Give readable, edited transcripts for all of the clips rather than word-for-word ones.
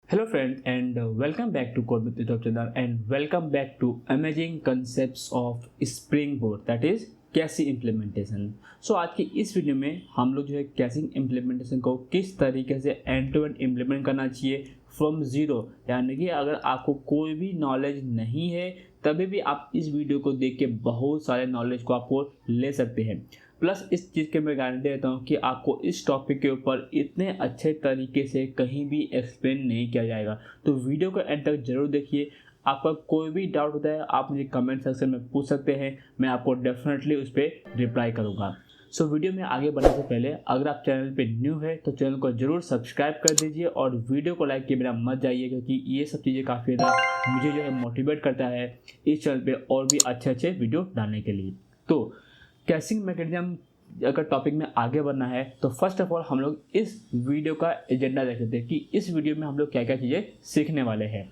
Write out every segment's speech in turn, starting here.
Hello friends and welcome back to Code with YouTube channel and welcome back to amazing concepts of Springboard that is कैसी implementation. आज की इस video में हम लोग जो है कैसी इम्प्लीमेंटेशन को किस तरीके से एंड टू एंड इम्प्लीमेंट करना चाहिए फ्रॉम ज़ीरो, यानी कि अगर आपको कोई भी नॉलेज नहीं है तभी भी आप इस वीडियो को देख के बहुत सारे नॉलेज को आपको ले सकते हैं। प्लस इस चीज़ के मैं गारंटी देता हूँ कि आपको इस टॉपिक के ऊपर इतने अच्छे तरीके से कहीं भी एक्सप्लेन नहीं किया जाएगा, तो वीडियो को एंड तक जरूर देखिए। आपका कोई भी डाउट होता है आप मुझे कमेंट सेक्शन में पूछ सकते हैं, मैं आपको डेफिनेटली उस पर रिप्लाई करूँगा। वीडियो में आगे बढ़ने से पहले अगर आप चैनल पे न्यू है तो चैनल को जरूर सब्सक्राइब कर दीजिए और वीडियो को लाइक किए बिना मत जाइए, क्योंकि ये सब चीज़ें काफ़ी ज़्यादा मुझे जो है मोटिवेट करता है इस चैनल पे और भी अच्छे वीडियो डालने के लिए। तो कैशिंग मैकेनिज्म अगर टॉपिक में आगे बढ़ना है तो फर्स्ट ऑफ ऑल हम लोग इस वीडियो का एजेंडा देख लेते हैं कि इस वीडियो में हम लोग क्या क्या चीज़ें सीखने वाले हैं।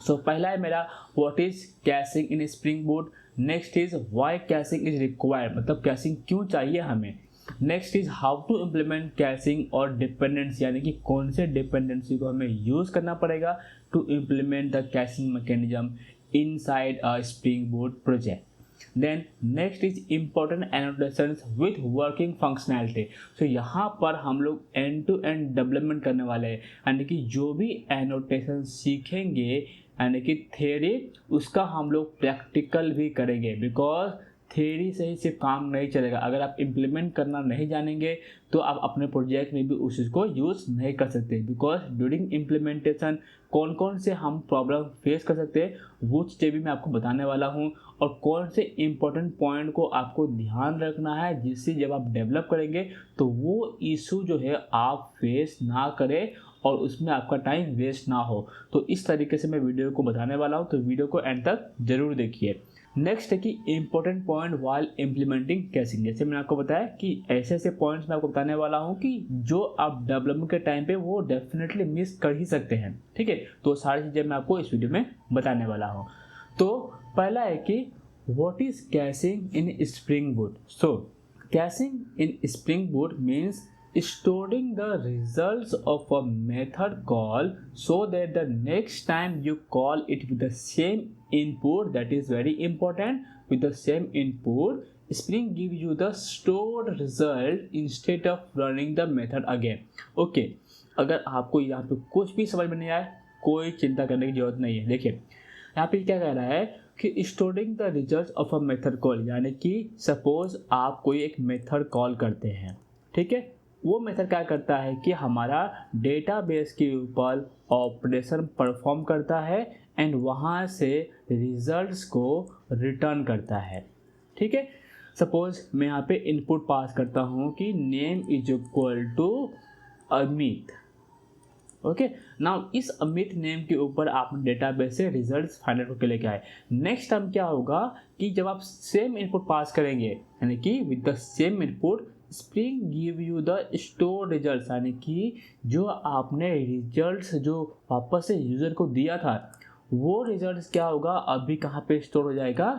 पहला है मेरा what is caching in Spring board. Next is why caching is required, मतलब कैशिंग क्यों चाहिए हमें। Next is how to implement caching और डिपेंडेंसी, यानी कि कौन से डिपेंडेंसी को हमें यूज करना पड़ेगा to implement the caching mechanism inside a Spring board project. Then next is important annotations with working functionality. यहाँ पर हम लोग एंड टू एंड डेवलपमेंट करने वाले हैं, यानी कि जो भी एनोटेशन सीखेंगे यानी कि थ्योरी उसका हम लोग प्रैक्टिकल भी करेंगे, बिकॉज थ्योरी से ही सिर्फ काम नहीं चलेगा। अगर आप इम्प्लीमेंट करना नहीं जानेंगे तो आप अपने प्रोजेक्ट में भी उस चीज़ को यूज़ नहीं कर सकते, बिकॉज ड्यूरिंग इम्प्लीमेंटेशन कौन कौन से हम प्रॉब्लम फेस कर सकते हैं वो चीज़ें भी मैं आपको बताने वाला हूँ, और कौन से इम्पोर्टेंट पॉइंट को आपको ध्यान रखना है जिससे जब आप डेवलप करेंगे तो वो इशू जो है आप फेस ना करें और उसमें आपका टाइम वेस्ट ना हो। तो इस तरीके से मैं वीडियो को बताने वाला हूँ, तो वीडियो को एंड तक जरूर देखिए। नेक्स्ट है कि important point while implementing caching. जैसे मैंने आपको बताया कि ऐसे ऐसे पॉइंट्स मैं आपको बताने वाला हूँ कि जो आप डेवलपमेंट के टाइम पे वो डेफिनेटली मिस कर ही सकते हैं, ठीक है। तो सारी चीज़ें मैं आपको इस वीडियो में बताने वाला हूँ। तो पहला है कि what is caching in Spring board. Caching in Spring board means storing the results of a method call so that the next time you call it with the same input, that is very important, with the same input Spring gives you the stored result instead of running the method again. Okay, अगर आपको यहाँ पे कुछ भी समझ में नहीं आए कोई चिंता करने की जरूरत नहीं है। देखिए यहाँ पे क्या कह रहा है कि storing the result of a method call, यानी कि सपोज आप कोई एक मेथड कॉल करते हैं, ठीक है। वो मेथड क्या करता है कि हमारा डेटाबेस के ऊपर ऑपरेशन परफॉर्म करता है एंड वहाँ से रिजल्ट्स को रिटर्न करता है, ठीक है। सपोज मैं यहाँ पे इनपुट पास करता हूँ कि name is equal to Amit. Okay, now इस अमित नेम के ऊपर आप डेटाबेस से रिजल्ट्स फाइंड आउट करके लेके आए। नेक्स्ट टाइम क्या होगा कि जब आप सेम इनपुट पास करेंगे, यानी कि with the same input spring give you the store results, यानी कि जो आपने रिजल्ट्स जो वापस से यूज़र को दिया था वो रिजल्ट्स क्या होगा अभी कहाँ पे स्टोर हो जाएगा,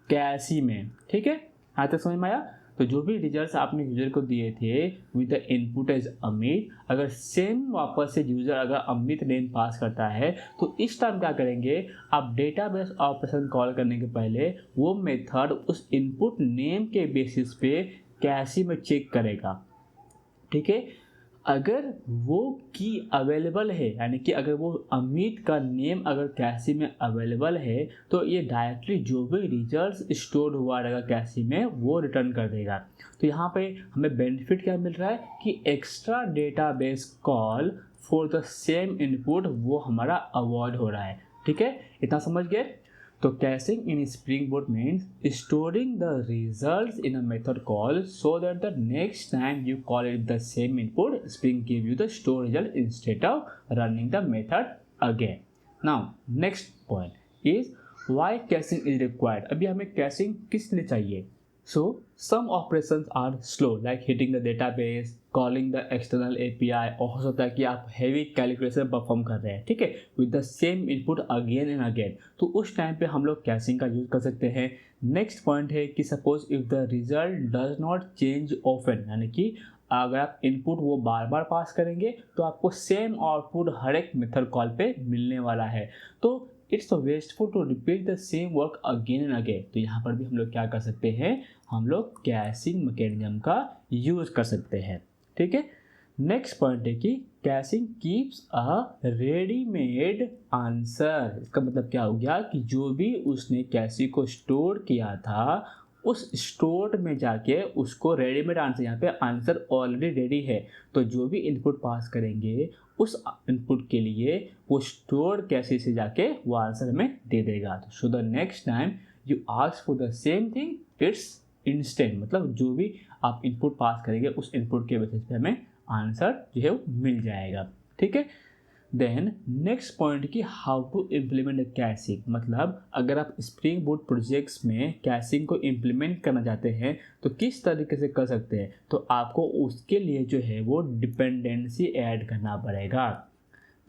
कैशी में, ठीक है। यहाँ तक समझ में आया। तो जो भी रिजल्ट्स आपने यूज़र को दिए थे with the input as Amit, अगर सेम वापस से यूज़र अगर अमित नेम पास करता है तो इस टाइम क्या करेंगे आप डेटाबेस ऑपरेशन कॉल करने के पहले वो मेथड उस इनपुट नेम के बेसिस पे कैशी में चेक करेगा, ठीक है। अगर वो की अवेलेबल है, यानी कि अगर वो अमित का नेम अगर कैशी में अवेलेबल है तो ये डायरेक्टली जो भी रिजल्ट्स स्टोर हुआ रहेगा कैशी में वो रिटर्न कर देगा। तो यहाँ पे हमें बेनिफिट क्या मिल रहा है कि extra database call for the same input वो हमारा अवॉइड हो रहा है, ठीक है। इतना समझ गए। तो caching in Spring board means storing the results in a method call so that the next time you call it the same input, Spring give you the store result instead of running the method again. Now next point is why caching is required. अभी हमें caching किस लिए चाहिए? So some operations are slow like hitting the database, calling the external API, और हो सकता है कि आप heavy calculation परफॉर्म कर रहे हैं, ठीक है, with the same input again and again। तो उस टाइम पे हम लोग कैशिंग का यूज़ कर सकते हैं। नेक्स्ट पॉइंट है कि suppose if the result does not change often, यानी कि अगर आप इनपुट वो बार बार पास करेंगे तो आपको सेम आउटपुट हर एक मेथड कॉल पे मिलने वाला है। तो it's wasteful to repeat the same work again and again. तो यहाँ पर भी हम लोग क्या कर सकते हैं, हम लोग कैशिंग मैकेनिज्म का यूज कर सकते हैं। ठीक है, नेक्स्ट पॉइंट है कि caching keeps a readymade answer. इसका मतलब क्या हो गया कि जो भी उसने कैशी को स्टोर किया था उस स्टोर में जाके उसको रेडीमेड आंसर, यहाँ पे आंसर ऑलरेडी रेडी है, तो जो भी इनपुट पास करेंगे उस इनपुट के लिए वो स्टोर कैशी से जाके वो आंसर हमें दे देगा। तो so the next time you ask for the same thing it's instant, मतलब जो भी आप इनपुट पास करेंगे उस इनपुट के बेसिस पे हमें आंसर जो है वो मिल जाएगा। ठीक है, देन नेक्स्ट पॉइंट कि हाउ टू इम्प्लीमेंट कैशिंग, मतलब अगर आप स्प्रिंग बूट प्रोजेक्ट्स में कैशिंग को इम्प्लीमेंट करना चाहते हैं तो किस तरीके से कर सकते हैं। तो आपको उसके लिए जो है वो डिपेंडेंसी ऐड करना पड़ेगा।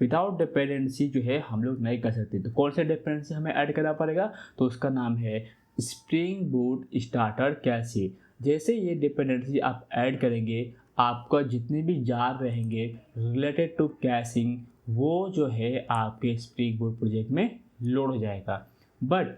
विदाउट डिपेंडेंसी जो है हम लोग नहीं कर सकते। तो कौन से डिपेंडेंसी हमें ऐड करना पड़ेगा, तो उसका नाम है स्प्रिंग बूट स्टार्टर कैशी। जैसे ये डिपेंडेंसी आप ऐड करेंगे, आपका जितने भी जार रहेंगे रिलेटेड टू कैशिंग वो जो है आपके स्प्रिंग बूट प्रोजेक्ट में लोड हो जाएगा। बट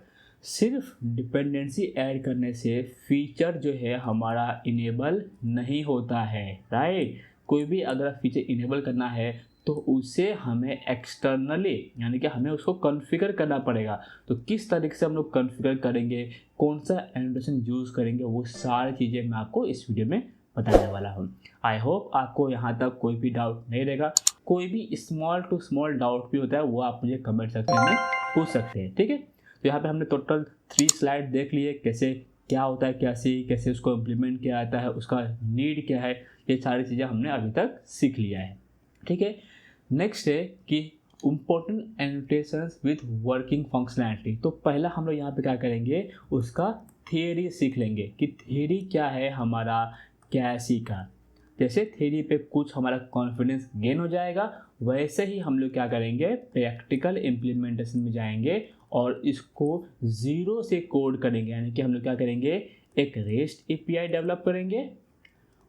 सिर्फ डिपेंडेंसी ऐड करने से फीचर जो है हमारा इनेबल नहीं होता है, राइट। कोई भी अगर फीचर इनेबल करना है तो उसे हमें एक्सटर्नली यानी कि हमें उसको कॉन्फ़िगर करना पड़ेगा। तो किस तरीके से हम लोग कॉन्फ़िगर करेंगे, कौन सा एनोटेशन यूज़ करेंगे, वो सारी चीज़ें मैं आपको इस वीडियो में बताने वाला हूँ। आई होप आपको यहाँ तक कोई भी डाउट नहीं रहेगा। कोई भी स्मॉल टू स्मॉल डाउट भी होता है वो आप मुझे कमेंट सेक्शन में पूछ सकते हैं। ठीक है, तो यहाँ पे हमने टोटल 3 स्लाइड देख लिए, कैसे क्या होता है कैसे उसको इम्प्लीमेंट किया जाता है, उसका नीड क्या है, ये सारी चीज़ें हमने अभी तक सीख लिया है। ठीक है, नेक्स्ट है कि important annotations with working functionality. तो पहला हम लोग यहाँ पे क्या करेंगे, उसका थियरी सीख लेंगे कि थियरी क्या है हमारा कैशी का। जैसे थियरी पे कुछ हमारा कॉन्फिडेंस गेन हो जाएगा, वैसे ही हम लोग क्या करेंगे, प्रैक्टिकल इम्प्लीमेंटेशन में जाएंगे और इसको ज़ीरो से कोड करेंगे। यानी कि हम लोग क्या करेंगे, एक रेस्ट एपीआई डेवलप करेंगे।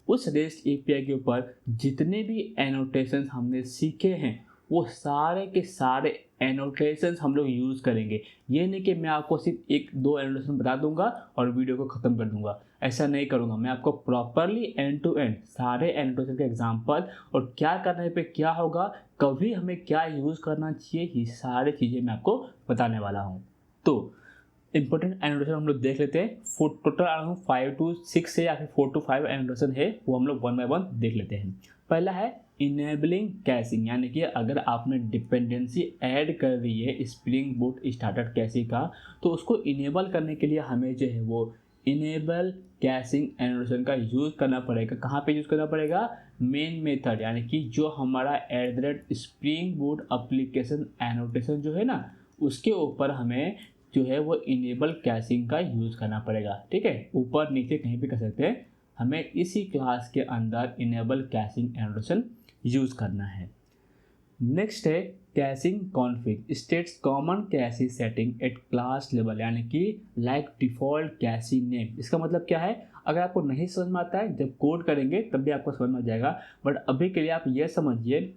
उस रेस्ट एपीआई के ऊपर जितने भी एनोटेशंस हमने सीखे हैं वो सारे के सारे एनोटेशंस हम लोग यूज़ करेंगे। ये नहीं कि मैं आपको सिर्फ 1-2 एनोटेशन बता दूंगा और वीडियो को ख़त्म कर दूंगा, ऐसा नहीं करूंगा। मैं आपको प्रॉपरली एंड टू एंड सारे एनोटेशन के एग्जांपल और क्या करने पे क्या होगा, कभी हमें क्या यूज़ करना चाहिए, ये सारी चीज़ें मैं आपको बताने वाला हूँ। तो इंपॉर्टेंट एनोटेशन हम लोग देख लेते हैं। टोटल अराउंड 5 to 6 से या फिर 4 to 5 एनोटेशन है, वो हम लोग 1 by 1 देख लेते हैं। पहला है इनेबलिंग कैशिंग, यानी कि अगर आपने डिपेंडेंसी ऐड कर दी है स्प्रिंग बूट स्टार्टर कैशी का, तो उसको इनेबल करने के लिए हमें जो है वो इनेबल कैशिंग एनोटेशन का यूज़ करना पड़ेगा। कहाँ पे यूज़ करना पड़ेगा, मेन मेथड, यानी कि जो हमारा @स्प्रिंग बूट एप्लीकेशन एनोटेशन जो है ना, उसके ऊपर हमें जो है वो इनेबल कैशिंग का यूज़ करना पड़ेगा। ठीक है, ऊपर नीचे कहीं भी कर सकते हैं, हमें इसी क्लास के अंदर इनेबल कैशिंग एनोटेशन यूज़ करना है। नेक्स्ट है caching config states common cache setting at class level, यानी कि लाइक डिफ़ॉल्ट कैशी नेम। इसका मतलब क्या है, अगर आपको नहीं समझ में आता है जब कोड करेंगे तब भी आपको समझ में आ जाएगा, बट अभी के लिए आप ये समझिए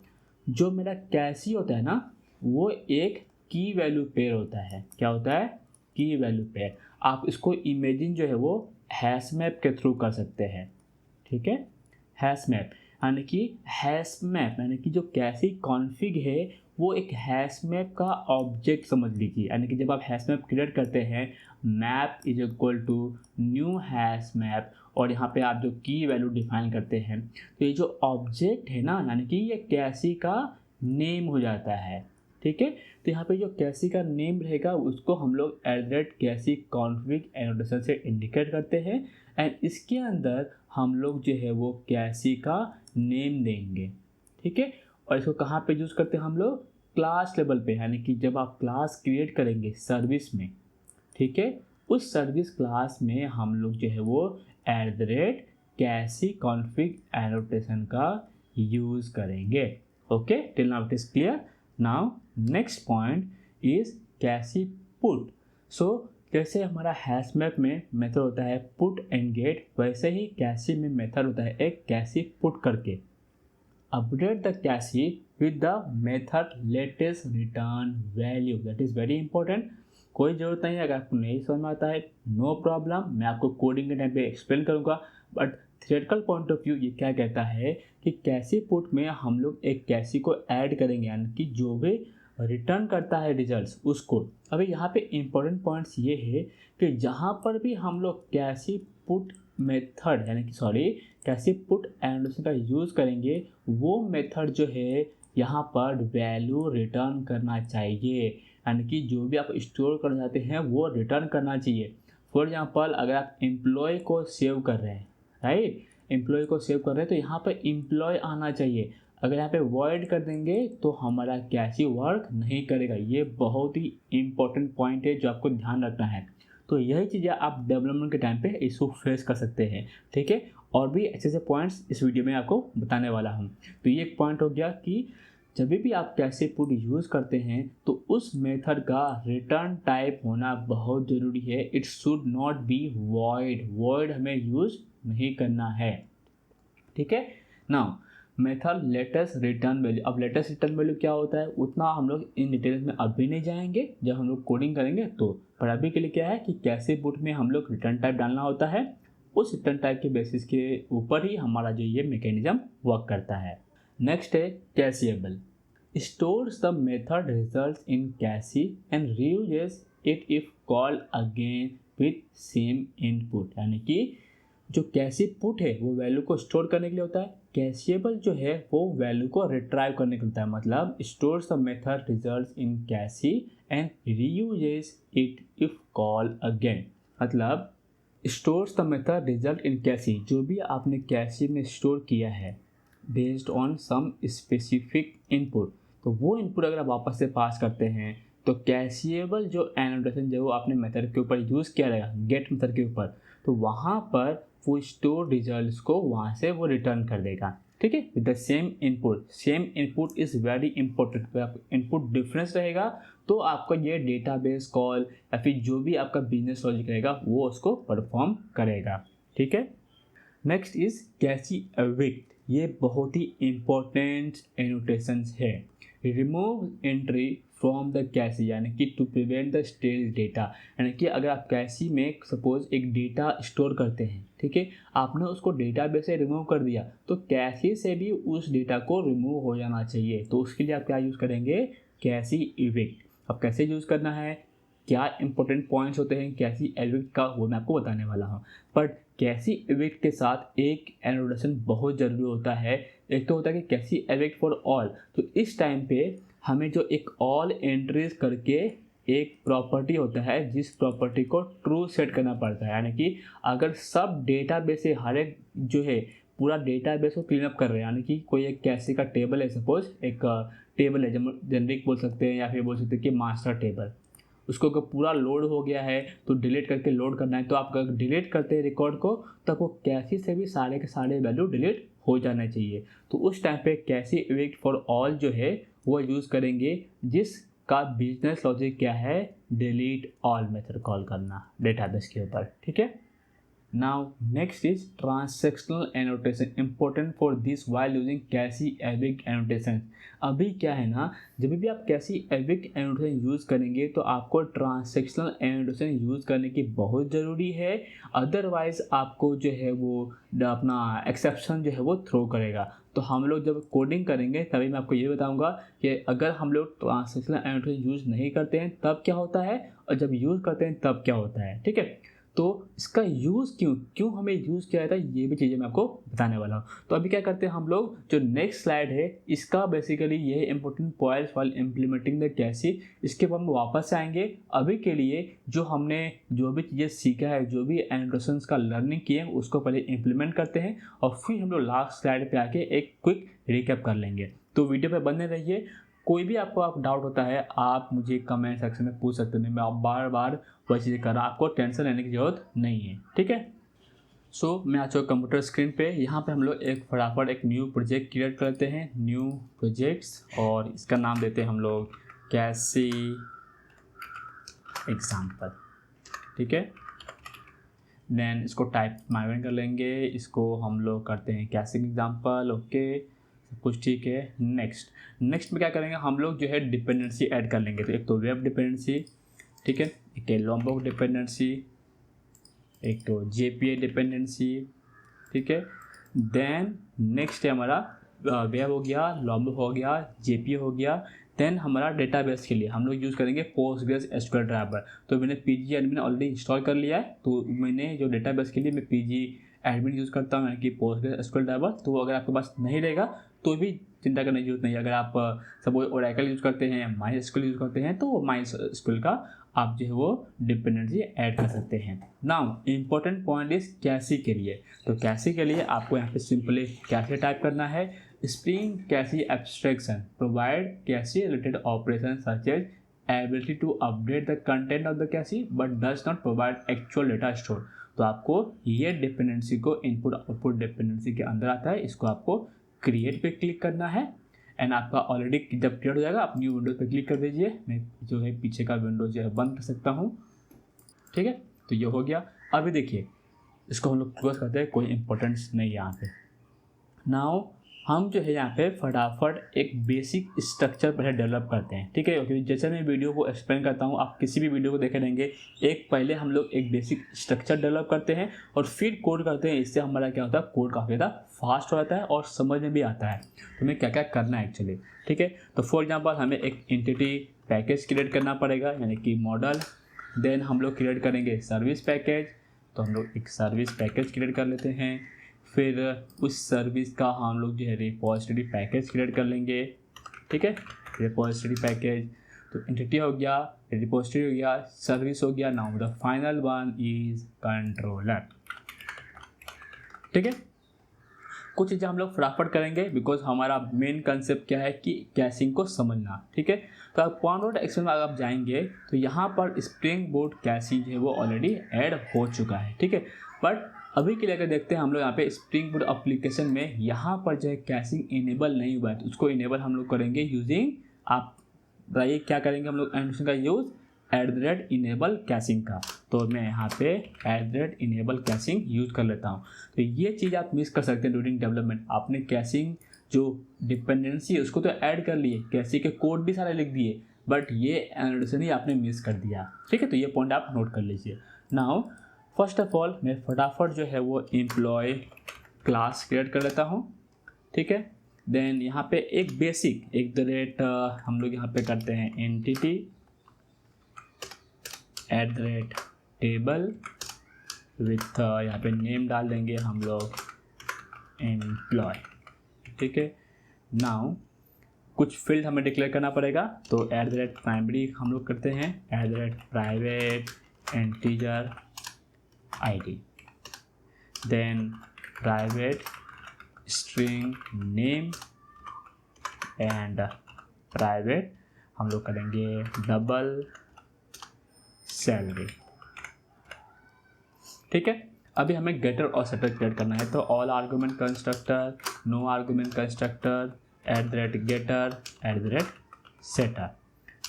जो मेरा कैशी होता है ना, वो एक की वैल्यू पेयर होता है। क्या होता है, की वैल्यू पेयर। आप इसको इमेजिन जो है वो हैश मैप के थ्रू कर सकते हैं। ठीक है, हैश मैप यानी कि यानी कि जो कैशी कॉन्फ़िग है वो एक हैश मैप का ऑब्जेक्ट समझ लीजिए। यानी कि जब आप हैश मैप क्रिएट करते हैं, map is equal to new hash map, और यहाँ पे आप जो की वैल्यू डिफाइन करते हैं, तो ये जो ऑब्जेक्ट है ना, यानी कि ये कैशी का नेम हो जाता है। ठीक है, तो यहाँ पे जो कैशी का नेम रहेगा उसको हम लोग @कैशी कॉन्फ़िग एनोटेशन से इंडिकेट करते हैं, एंड इसके अंदर हम लोग जो है वो कैशी का नेम देंगे। ठीक है, और इसको कहाँ पे यूज़ करते हैं हम लोग, क्लास लेवल पे, यानी कि जब आप क्लास क्रिएट करेंगे सर्विस में, ठीक है, उस सर्विस क्लास में हम लोग जो है वो कैशी कॉन्फ़िग एनोटेशन का यूज़ करेंगे। Okay, till now it is clear. Now next point is cache put. So जैसे हमारा हैश मैप में मेथड होता है पुट एंड गेट, वैसे ही कैशी में मेथड होता है एक कैशी पुट करके। Update the cache with the method latest return value, that is very important. कोई ज़रूरत नहीं है, अगर आपको नहीं समझ में आता है नो प्रॉब्लम, मैं आपको कोडिंग के टाइम पे एक्सप्लेन करूँगा। But theoretical point of view ये क्या कहता है कि कैशी पुट में हम लोग एक कैशी को ऐड करेंगे, यानी कि जो भी रिटर्न करता है रिजल्ट्स उसको। अभी यहाँ पे इम्पोर्टेंट पॉइंट्स ये है कि जहाँ पर भी हम लोग कैशी पुट मेथड यानी कि कैशी पुट एनोटेशन का यूज़ करेंगे, वो मेथड जो है यहाँ पर वैल्यू रिटर्न करना चाहिए, यानी कि जो भी आप स्टोर करना चाहते हैं वो रिटर्न करना चाहिए। फॉर एग्जांपल अगर आप एम्प्लॉय को सेव कर रहे हैं, राइट, एम्प्लॉय को सेव कर रहे हैं तो यहाँ पर एम्प्लॉय आना चाहिए। अगर यहाँ पे वॉइड कर देंगे तो हमारा कैशी वर्क नहीं करेगा। ये बहुत ही इंपॉर्टेंट पॉइंट है जो आपको ध्यान रखना है। तो यही चीज़ें आप डेवलपमेंट के टाइम पे इशू फेस कर सकते हैं, ठीक है। और भी अच्छे से पॉइंट्स इस वीडियो में आपको बताने वाला हूँ। तो ये एक पॉइंट हो गया कि जब भी आप कैशी पुट यूज़ करते हैं तो उस मेथड का रिटर्न टाइप होना बहुत ज़रूरी है। It should not be void हमें यूज़ नहीं करना है, ठीक है। Now method latest return value. अब लेटेस्ट रिटर्न वैल्यू क्या होता है उतना हम लोग इन डिटेल्स में अभी नहीं जाएंगे, जब हम लोग कोडिंग करेंगे तो। पर अभी के लिए क्या है कि कैशी पुट में हम लोग रिटर्न टाइप डालना होता है, उस रिटर्न टाइप के बेसिस के ऊपर ही हमारा जो ये मैकेनिज्म वर्क करता है। नेक्स्ट है cacheable. Stores the method result in cache and reuses it if called again with same input, यानी कि जो कैशी पुट है वो वैल्यू को स्टोर करने के लिए होता है, कैशिएबल जो है वो वैल्यू को रिट्राइव करने के लिए होता है। मतलब stores the method result in cache and reuses it if call again. मतलब stores the method result in cache, जो भी आपने कैशी में स्टोर किया है based on some specific input, तो वो इनपुट अगर आप वापस से पास करते हैं तो कैशिएबल जो एनोटेशन जो आपने मेथड के ऊपर यूज़ किया रहेगा गेट मेथड के ऊपर, तो वहाँ पर वो स्टोर रिजल्ट्स को वहाँ से वो रिटर्न कर देगा, ठीक है, with the same input. Same input is very important. अगर इनपुट डिफरेंस रहेगा तो आपका ये डेटाबेस कॉल या फिर जो भी आपका बिजनेस लॉजिक रहेगा वो उसको परफॉर्म करेगा, ठीक है। Next is cache evict. ये बहुत ही इम्पोर्टेंट एनोटेशंस है। Remove entry from the cache, यानी कि to prevent the stale data, यानी कि अगर आप कैशी में सपोज एक डेटा स्टोर करते हैं, ठीक है, आपने उसको डेटाबेस से रिमूव कर दिया तो कैशी से भी उस डेटा को रिमूव हो जाना चाहिए। तो उसके लिए आप क्या यूज़ करेंगे, कैशी एविक्ट। अब कैसे यूज़ करना है, क्या इंपॉर्टेंट पॉइंट्स होते हैं कैशी एविक्ट का, वो मैं आपको बताने वाला हूँ। बट कैशी एविक्ट के साथ एक एनोटेशन बहुत ज़रूरी होता है। एक तो होता है कि कैशी एविक्ट फॉर ऑल। तो इस टाइम पे हमें जो एक ऑल एंट्रीज करके एक प्रॉपर्टी होता है जिस प्रॉपर्टी को ट्रू सेट करना पड़ता है, यानी कि अगर सब डेटाबेस से हर एक जो है पूरा डेटाबेस को क्लीन अप कर रहे हैं, यानी कि कोई एक कैशी का टेबल है, सपोज एक टेबल है जनरिक बोल सकते हैं या फिर बोल सकते हैं कि मास्टर टेबल, उसको अगर पूरा लोड हो गया है तो डिलीट करके लोड करना है, तो आप अगर डिलीट करते हैं रिकॉर्ड को तब वो कैशी से भी सारे के सारे वैल्यू डिलीट हो जाना चाहिए। तो उस टाइम पे कैशी एविक्ट फॉर ऑल जो है वो यूज़ करेंगे, जिसका बिजनेस लॉजिक क्या है, डिलीट ऑल मेथड कॉल करना डेटाबेस के ऊपर, ठीक है। Now next is transactional annotation, important for this while using cache evict annotation। अभी क्या है ना, जब भी आप कैशी एविक्ट annotation यूज़ करेंगे तो आपको ट्रांजैक्शनल annotation यूज़ करने की बहुत ज़रूरी है, अदरवाइज़ आपको जो है वो अपना एक्सेप्शन जो है वो थ्रो करेगा। तो हम लोग जब कोडिंग करेंगे तभी मैं आपको ये बताऊंगा कि अगर हम लोग ट्रांजैक्शनल annotation यूज़ नहीं करते हैं तब क्या होता है और जब यूज़ करते हैं तब क्या होता है, ठीक है। तो इसका यूज़ क्यों हमें यूज़ किया जाता है ये भी चीज़ें मैं आपको बताने वाला हूँ। तो अभी क्या करते हैं हम लोग, जो नेक्स्ट स्लाइड है इसका बेसिकली ये है important points while implementing the cache. इसके बाद हम वापस आएंगे। अभी के लिए जो हमने जो भी चीज़ें सीखा है, जो भी एनोटेशंस का लर्निंग किए हैं उसको पहले इम्प्लीमेंट करते हैं और फिर हम लोग लास्ट स्लाइड पे आके एक क्विक रिकैप कर लेंगे। तो वीडियो पे बने रहिए। कोई भी आपको डाउट होता है आप मुझे कमेंट सेक्शन में पूछ सकते हैं, मैं आप बार बार वही चीज़ें कर रहा हूँ, आपको टेंशन लेने की ज़रूरत नहीं है, ठीक है। सो मैं आ चुका कंप्यूटर स्क्रीन पे। यहाँ पे हम लोग एक फटाफट एक न्यू प्रोजेक्ट क्रिएट करते हैं, न्यू प्रोजेक्ट्स, और इसका नाम देते हैं हम लोग कैशी एग्जाम्पल, ठीक है। देन इसको टाइप माइग्रेट कर लेंगे, इसको हम लोग करते हैं कैसिंग एग्जांपल, ओके सब कुछ ठीक है। नेक्स्ट में क्या करेंगे, हम लोग जो है डिपेंडेंसी ऐड कर लेंगे। तो एक तो वेब डिपेंडेंसी, ठीक है, एक लोमबॉक्स डिपेंडेंसी, एक तो जेपीए डिपेंडेंसी, ठीक है। देन नेक्स्ट है हमारा वेब हो गया, लोमबॉक्स हो गया, जेपीए हो गया। देन हमारा डेटाबेस के लिए हम लोग यूज़ करेंगे पोस्टग्रेस एसक्यूएल ड्राइवर। तो मैंने पीजी एडमिन ऑलरेडी इंस्टॉल कर लिया है, तो मैंने जो डेटाबेस के लिए मैं पीजी एडमिन यूज़ करता हूँ, यानी कि पोस्टग्रेस एसक्यूएल ड्राइवर। तो अगर आपके पास नहीं रहेगा तो भी चिंता करने की जरूरत नहीं है। अगर आप सपोज ओरेकल यूज़ करते हैं, माई एसक्यूएल यूज़ करते हैं, तो माई एसक्यूएल का आप जो है वो डिपेंडेंसी ऐड कर सकते हैं। नाउ इंपॉर्टेंट पॉइंट इज कैसी के लिए। तो कैसी के लिए आपको यहाँ पे सिंपली कैसे टाइप करना है, Spring cache abstraction provide cache related operation such as ability to update the content of the cache but does not provide actual data store. तो आपको ये डिपेंडेंसी को इनपुट आउटपुट डिपेंडेंसी के अंदर आता है, इसको आपको क्रिएट पे क्लिक करना है। एंड आपका ऑलरेडी जब क्रिएट हो जाएगा आप न्यू विंडो पे क्लिक कर दीजिए। मैं जो है पीछे का विंडो जो है बंद कर सकता हूँ, ठीक है। तो ये हो गया। अभी देखिए इसको हम लोग क्लोज करते हैं, कोई इंपॉर्टेंस नहीं है यहाँ पे। नाउ हम जो है यहाँ पे फटाफट एक बेसिक स्ट्रक्चर पहले डेवलप करते हैं, ठीक है। क्योंकि जैसे मैं वीडियो को एक्सप्लेन करता हूँ, आप किसी भी वीडियो को देखे रहेंगे, एक पहले हम लोग एक बेसिक स्ट्रक्चर डेवलप करते हैं और फिर कोड करते हैं। इससे हमारा क्या होता है, कोड काफ़ी ज़्यादा फास्ट हो जाता है और समझ में भी आता है तो हमें क्या क्या करना है एक्चुअली, ठीक है। तो फॉर एग्जाम्पल हमें एक एंटिटी पैकेज क्रिएट करना पड़ेगा, यानी कि मॉडल। देन हम लोग क्रिएट करेंगे सर्विस पैकेज, तो हम लोग एक सर्विस पैकेज क्रिएट कर लेते हैं। फिर उस सर्विस का हम लोग जो है रिपोजिटरी पैकेज क्रिएट कर लेंगे, ठीक है। रिपोजिटरी पैकेज तो एंटिटी हो गया, रिपोजिटरी हो गया, सर्विस हो गया। Now the final one is controller, ठीक है। कुछ चीज़ें हम लोग फटाफट करेंगे बिकॉज हमारा मेन कंसेप्ट क्या है कि कैशिंग को समझना, ठीक है। तो आप पॉइंट एक्शन में अगर आप जाएंगे तो यहाँ पर स्प्रिंग बोर्ड कैशिंग जो है वो ऑलरेडी ऐड हो चुका है, ठीक है। बट अभी के लिए अगर देखते हैं हम लोग यहाँ पे स्प्रिंग बोर्ड एप्लीकेशन में यहाँ पर जो है कैशिंग इनेबल नहीं हुआ है, तो उसको इनेबल हम लोग करेंगे यूजिंग, आप बताइए क्या करेंगे हम लोग एनिमेशन का यूज़, @enable कैशिंग का। तो मैं यहाँ पे @enable कैशिंग यूज कर लेता हूँ। तो ये चीज़ आप मिस कर सकते हैं ड्यूरिंग डेवलपमेंट। आपने कैशिंग जो डिपेंडेंसी है उसको तो ऐड कर लिए, कैशिंग के कोड भी सारे लिख दिए, बट ये एनोटेशन ही आपने मिस कर दिया, ठीक है। तो ये पॉइंट आप नोट कर लीजिए। नाउ फर्स्ट ऑफ ऑल मैं फटाफट जो है वो एम्प्लॉय क्लास क्रिएट कर लेता हूँ, ठीक है। देन यहाँ पे एक बेसिक हम लोग यहाँ पे करते हैं एंटिटी @table विथ यहाँ पे नेम डाल देंगे हम लोग एम्प्लॉय, ठीक है। नाउ कुछ फील्ड हमें डिक्लेयर करना पड़ेगा, तो @primary हम लोग करते हैं, @private integer id, then private string name and private हम लोग करेंगे डबल सैलरी, ठीक है। अभी हमें गेटर और सेटर क्रिएट करना है, तो all argument constructor, no argument constructor, @getter @setter,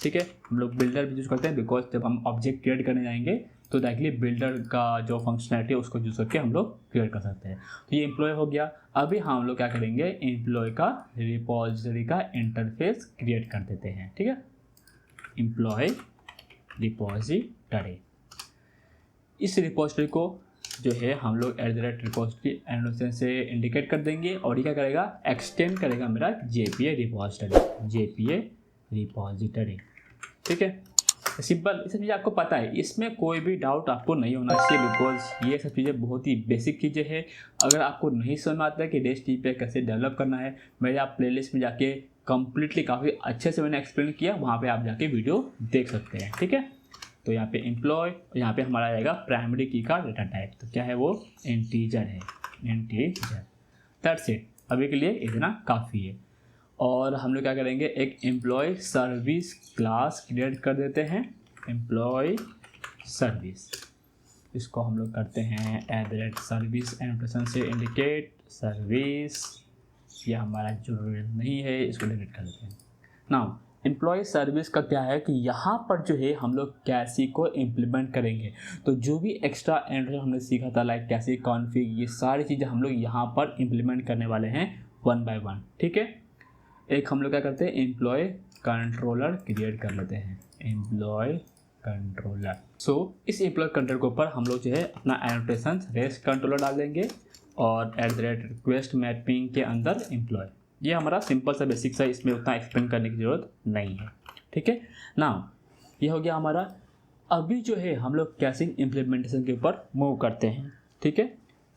ठीक है। हम लोग बिल्डर भी यूज़ करते हैं बिकॉज जब हम ऑब्जेक्ट क्रिएट करने जाएंगे तो डायरेक्टली बिल्डर का जो फंक्शनैलिटी है उसको यूज़ करके हम लोग क्रिएट कर सकते हैं। तो ये एम्प्लॉय हो गया। अभी हम लोग क्या करेंगे, एम्प्लॉय का रिपोजिटरी का इंटरफेस क्रिएट कर देते हैं, ठीक है। एम्प्लॉय रिपोजिटरी, इस रिपोजिटरी को जो है हम लोग @repository एनोटेशन से इंडिकेट कर देंगे और ये क्या करेगा, एक्सटेंड करेगा मेरा JPA रिपोजिटरी, ठीक है। सिंपल, ये सब चीज़ें आपको पता है, इसमें कोई भी डाउट आपको नहीं होना चाहिए बिकॉज ये सब चीज़ें बहुत ही बेसिक चीज़ें हैं। अगर आपको नहीं समझ में आता है कि REST पे कैसे डेवलप करना है, मेरे आप प्लेलिस्ट में जाके कम्प्लीटली काफ़ी अच्छे से मैंने एक्सप्लेन किया, वहाँ पे आप जाके वीडियो देख सकते हैं, ठीक है। तो यहाँ पे एम्प्लॉय, यहाँ पे हमारा आएगा प्राइमरी की का डेटा टाइप, तो क्या है वो इंटीजर है, इंटीजर। दैट्स इट, अभी के लिए इतना काफ़ी है। और हम लोग क्या करेंगे, एक एम्प्लॉय सर्विस क्लास क्रिएट कर देते हैं, एम्प्लॉय सर्विस, इसको हम लोग करते हैं @service एनोटेशन से इंडिकेट सर्विस, ये हमारा जरूरत नहीं है, इसको डिलीट कर देते हैं। नाउ एम्प्लॉय सर्विस का क्या है कि यहाँ पर जो है हम लोग कैसी को इम्प्लीमेंट करेंगे। तो जो भी एक्स्ट्रा एंड हमने सीखा था लाइक कैसी कॉन्फ़िग, ये सारी चीज़ें हम लोग यहाँ पर इम्प्लीमेंट करने वाले हैं वन बाय वन। ठीक है, एक हम लोग क्या करते हैं, एम्प्लॉय कंट्रोलर क्रिएट कर लेते हैं, एम्प्लॉय कंट्रोलर। सो इस एम्प्लॉय कंट्रोलर के ऊपर हम लोग जो है अपना एनोटेशन रेस्ट कंट्रोलर डाल देंगे और @request मैपिंग के अंदर एम्प्लॉय। ये हमारा सिंपल सा बेसिक सा, इसमें उतना एक्सप्लेन करने की ज़रूरत नहीं है। ठीक है ना, ये हो गया हमारा। अभी जो है हम लोग कैसिंग इम्प्लीमेंटेशन के ऊपर मूव करते हैं। ठीक है,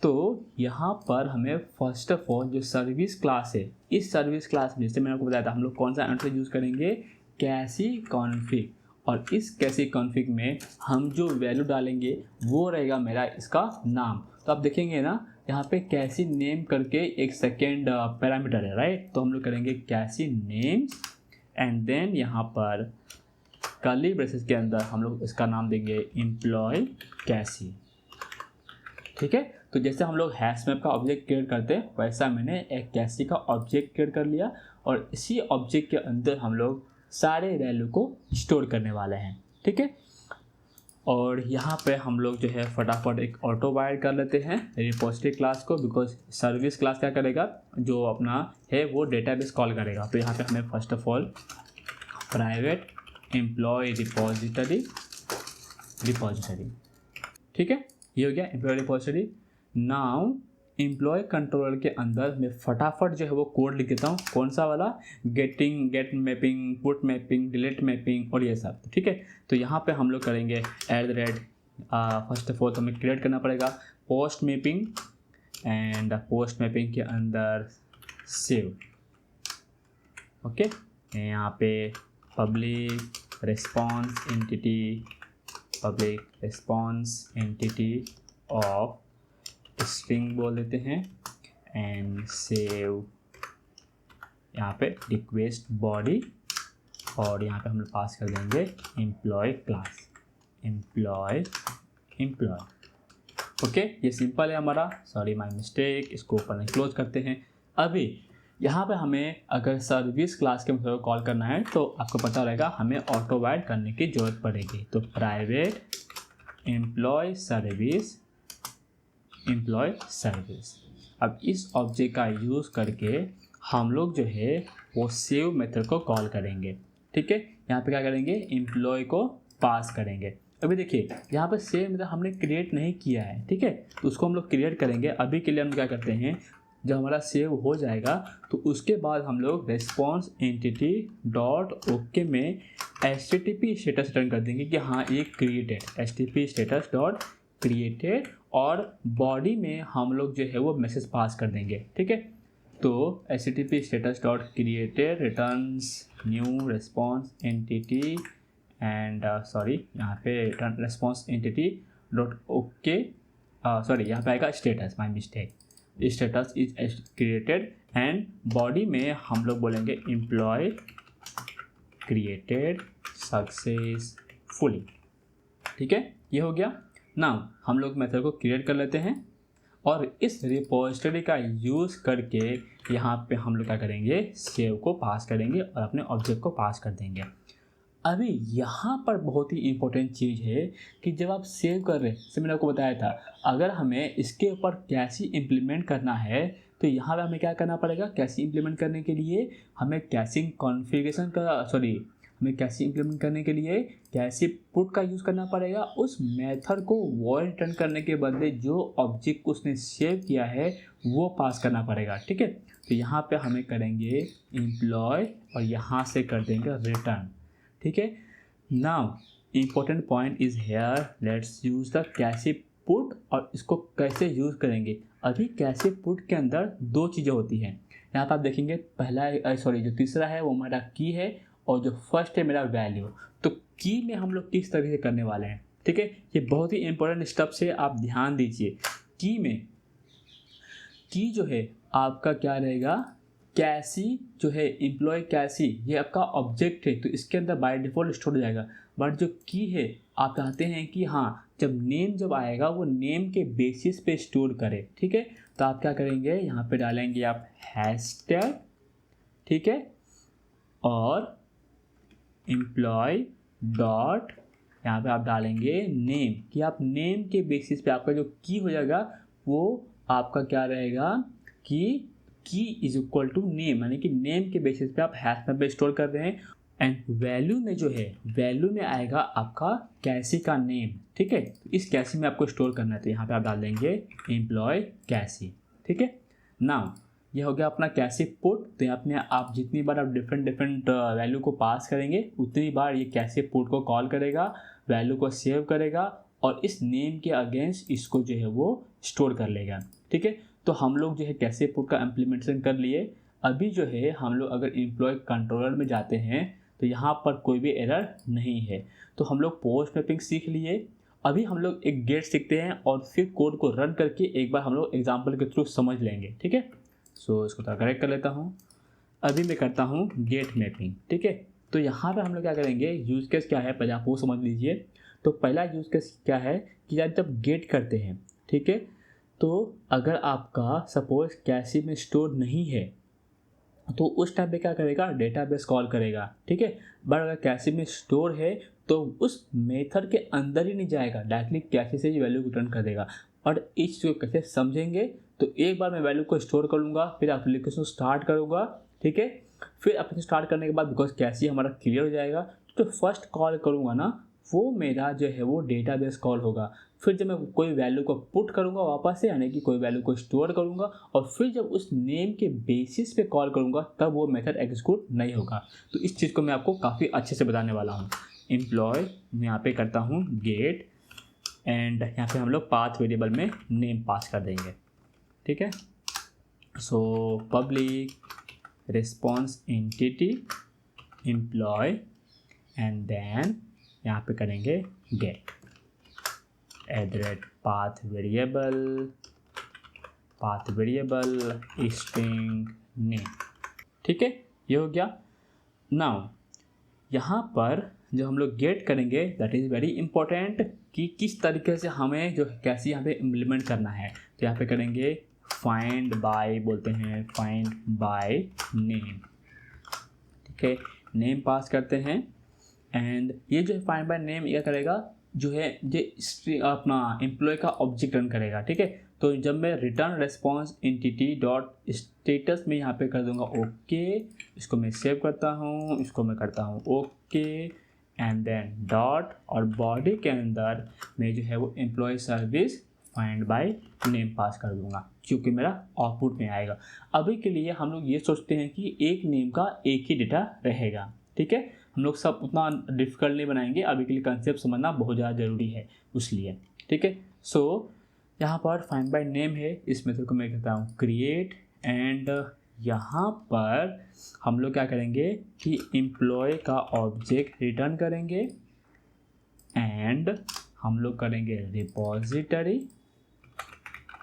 तो यहाँ पर हमें फर्स्ट ऑफ ऑल जो सर्विस क्लास है, इस सर्विस क्लास में जैसे मैंने आपको बताया था हम लोग कौन सा एंटर यूज़ करेंगे, कैसी कॉन्फ़िग। और इस कैसी कॉन्फ़िग में हम जो वैल्यू डालेंगे वो रहेगा मेरा इसका नाम। तो आप देखेंगे ना यहाँ पे कैसी नेम करके एक सेकेंड पैरामीटर है, राइट। तो हम लोग करेंगे कैसी नेम एंड देन यहाँ पर कर्ली ब्रेसेस के अंदर हम लोग इसका नाम देंगे एम्प्लॉय कैसी। ठीक है, तो जैसे हम लोग हैश मैप का ऑब्जेक्ट क्रिएट करते हैं वैसा मैंने एक कैसी का ऑब्जेक्ट क्रिएट कर लिया और इसी ऑब्जेक्ट के अंदर हम लोग सारे वैल्यू को स्टोर करने वाले हैं। ठीक है, और यहाँ पे हम लोग जो है फटाफट एक ऑटो वायर कर लेते हैं रिपोजिटरी क्लास को, बिकॉज सर्विस क्लास क्या करेगा, जो अपना है वो डेटाबेस कॉल करेगा। तो यहाँ पे हमें first of all private employee repository, ठीक है, ये हो गया employee repository. Now employee controller के अंदर मैं फटाफट जो है वो कोड लिख देता हूँ, कौन सा वाला, get mapping, put mapping, delete mapping और ये सब। ठीक है, तो यहाँ पे हम लोग करेंगे फर्स्ट ऑफ ऑल हमें क्रिएट करना पड़ेगा post mapping and post mapping के अंदर सेव। ओके, यहाँ पे public response entity of string बोल देते हैं एंड सेव यहाँ पे रिक्वेस्ट बॉडी और यहाँ पे हम लोग पास कर देंगे एम्प्लॉय क्लास, एम्प्लॉय। ओके, ये सिंपल है हमारा, सॉरी माय मिस्टेक, इसको ओपन एंड क्लोज करते हैं। अभी यहाँ पे हमें अगर सर्विस क्लास के मतलब कॉल करना है तो आपको पता रहेगा हमें ऑटो वायर करने की ज़रूरत पड़ेगी। तो प्राइवेट एम्प्लॉय सर्विस। अब इस ऑब्जेक्ट का यूज़ करके हम लोग जो है वो सेव मेथड को कॉल करेंगे। ठीक है, यहाँ पे क्या करेंगे, एम्प्लॉय को पास करेंगे। अभी देखिए यहाँ पे सेव मेथड हमने क्रिएट नहीं किया है। ठीक है, तो उसको हम लोग क्रिएट करेंगे। अभी के लिए हम क्या करते हैं, जब हमारा सेव हो जाएगा तो उसके बाद हम लोग रिस्पॉन्स एंटिटी डॉट ओके में HTTP स्टेटस रिटर्न कर देंगे कि हाँ ये created, HTTP status dot created, और बॉडी में हम लोग जो है वो मैसेज पास कर देंगे। ठीक है, तो HTTP status dot created returns new response entity and यहाँ पे रिस्पॉन्स एंटिटी डॉट ओके, यहाँ पे आएगा status, my mistake, status is created and body में हम लोग बोलेंगे एम्प्लॉय क्रिएटेड सक्सेसफुली। ठीक है, ये हो गया। नाउ हम लोग मेथड को क्रिएट कर लेते हैं और इस रिपोजिटरी का यूज़ करके यहाँ पे हम लोग क्या करेंगे, सेव को पास करेंगे और अपने ऑब्जेक्ट को पास कर देंगे। अभी यहाँ पर बहुत ही इम्पोर्टेंट चीज़ है कि जब आप सेव कर रहे हैं, जैसे मैंने आपको बताया था, अगर हमें इसके ऊपर कैसी इम्प्लीमेंट करना है तो यहाँ पे हमें क्या करना पड़ेगा, कैसी इम्प्लीमेंट करने के लिए हमें कैसिंग कॉन्फ़िगरेशन का हमें कैसी इम्प्लीमेंट करने के लिए कैसी पुट का यूज़ करना पड़ेगा। उस मेथड को वॉइड रिटर्न करने के बदले जो ऑब्जेक्ट को उसने सेव किया है वो पास करना पड़ेगा। ठीक है, तो यहाँ पे हमें करेंगे एम्प्लॉय और यहाँ से कर देंगे रिटर्न। ठीक है, now important point is here, let's use the कैसी पुट। और इसको कैसे यूज़ करेंगे, अभी कैसी पुट के अंदर दो चीज़ें होती हैं। यहाँ पर आप देखेंगे पहला जो तीसरा है वो हमारा की है और जो फर्स्ट है मेरा वैल्यू। तो की में हम लोग किस तरीके से करने वाले हैं, ठीक है, ये बहुत ही इंपॉर्टेंट स्टेप से आप ध्यान दीजिए। की में की जो है आपका क्या रहेगा, कैसी जो है एम्प्लॉय कैसी, ये आपका ऑब्जेक्ट है तो इसके अंदर बाय डिफ़ॉल्ट स्टोर हो जाएगा। बट जो की है आप चाहते हैं कि हाँ जब नेम जब आएगा वो नेम के बेसिस पे स्टोर करे। ठीक है, तो आप क्या करेंगे, यहाँ पे डालेंगे आप हैशटैग, ठीक है, और एम्प्लॉय डॉट, यहाँ पे आप डालेंगे नेम, कि आप नेम के बेसिस पे आपका जो की हो जाएगा वो आपका क्या रहेगा कि की इज इक्वल टू नेम, यानी कि नेम के बेसिस पे आप हैश मैप पे स्टोर कर रहे हैं। एंड वैल्यू में जो है, वैल्यू में आएगा आपका कैसी का नेम, ठीक है। इस कैसी में आपको स्टोर करना है, तो यहाँ पे आप डाल देंगे एम्प्लॉय कैसी, ठीक है। नाउ ये हो गया अपना कैसी पुट। तो यहाँ पे आप जितनी बार आप डिफरेंट वैल्यू को पास करेंगे उतनी बार ये कैसी पुट को कॉल करेगा, वैल्यू को सेव करेगा और इस नेम के अगेंस्ट इसको जो है वो स्टोर कर लेगा, ठीक है। तो हम लोग जो है कैसे पुट का इम्प्लीमेंटेशन कर लिए। अभी जो है हम लोग अगर एम्प्लॉय कंट्रोलर में जाते हैं तो यहाँ पर कोई भी एरर नहीं है। तो हम लोग पोस्ट मैपिंग सीख लिए। अभी हम लोग एक गेट सीखते हैं और फिर कोड को रन करके एक बार हम लोग एग्जाम्पल के थ्रू समझ लेंगे, ठीक है। सो इसको थोड़ा करेक्ट कर लेता हूँ। अभी मैं करता हूँ गेट मैपिंग, ठीक है। तो यहाँ पर हम लोग क्या करेंगे, यूज़ केस क्या है पहले आप वो समझ लीजिए। तो पहला यूज़ केस क्या है कि जब गेट करते हैं, ठीक है, तो अगर आपका सपोज कैसी में स्टोर नहीं है तो उस टाइम पे क्या करेगा, डेटाबेस कॉल करेगा, ठीक है। बट अगर कैसी में स्टोर है तो उस मेथड के अंदर ही नहीं जाएगा, डायरेक्टली कैसी से ही वैल्यू रिटर्न कर देगा। और इस चीज़ को कैसे समझेंगे, तो एक बार मैं वैल्यू को स्टोर कर लूँगा, फिर एप्लीकेशन स्टार्ट करूँगा, ठीक है। फिर एप्लीकेशन स्टार्ट करने के बाद बिकॉज कैसी हमारा क्लियर हो जाएगा, तो फर्स्ट कॉल करूँगा ना वो मेरा जो है वो डेटाबेस कॉल होगा। फिर जब मैं कोई वैल्यू को पुट करूँगा वापस से, यानी कि कोई वैल्यू को स्टोर करूँगा और फिर जब उस नेम के बेसिस पे कॉल करूँगा तब वो मेथड एग्जीक्यूट नहीं होगा। तो इस चीज़ को मैं आपको काफ़ी अच्छे से बताने वाला हूँ। एम्प्लॉय मैं यहाँ पे करता हूँ गेट एंड यहाँ पे हम लोग पाथ वेरिएबल में नेम पास कर देंगे, ठीक है। So public response entity employee and then यहाँ पे करेंगे get path variable string name, ठीक है। ये हो गया। नाउ यहाँ पर जो हम लोग गेट करेंगे दैट इज़ वेरी इंपॉर्टेंट कि किस तरीके से हमें जो कैसे यहाँ पे इम्प्लीमेंट करना है। तो यहाँ पे करेंगे फाइंड बाय, बोलते हैं फाइंड बाय नेम, ठीक है। नेम पास करते हैं एंड ये जो है फाइंड बाय नेम क्या करेगा, जो है ये अपना एम्प्लॉय का ऑब्जेक्ट रन करेगा, ठीक है। तो जब मैं return response entity dot status में यहाँ पे कर दूंगा ओके, इसको मैं सेव करता हूँ, इसको मैं करता हूँ ओके एंड देन डॉट, और बॉडी के अंदर मैं जो है वो employee service find by name pass कर दूंगा, क्योंकि मेरा आउटपुट में आएगा। अभी के लिए हम लोग ये सोचते हैं कि एक नेम का एक ही डेटा रहेगा, ठीक है। हम लोग सब उतना डिफिकल्ट नहीं बनाएंगे, अभी के लिए कंसेप्ट समझना बहुत ज़्यादा ज़रूरी है उसलिए, ठीक है। सो यहाँ पर फाइंड बाय नेम है, इस मेथड को मैं कहता हूँ क्रिएट एंड यहाँ पर हम लोग क्या करेंगे कि एम्प्लॉय का ऑब्जेक्ट रिटर्न करेंगे एंड हम लोग करेंगे repository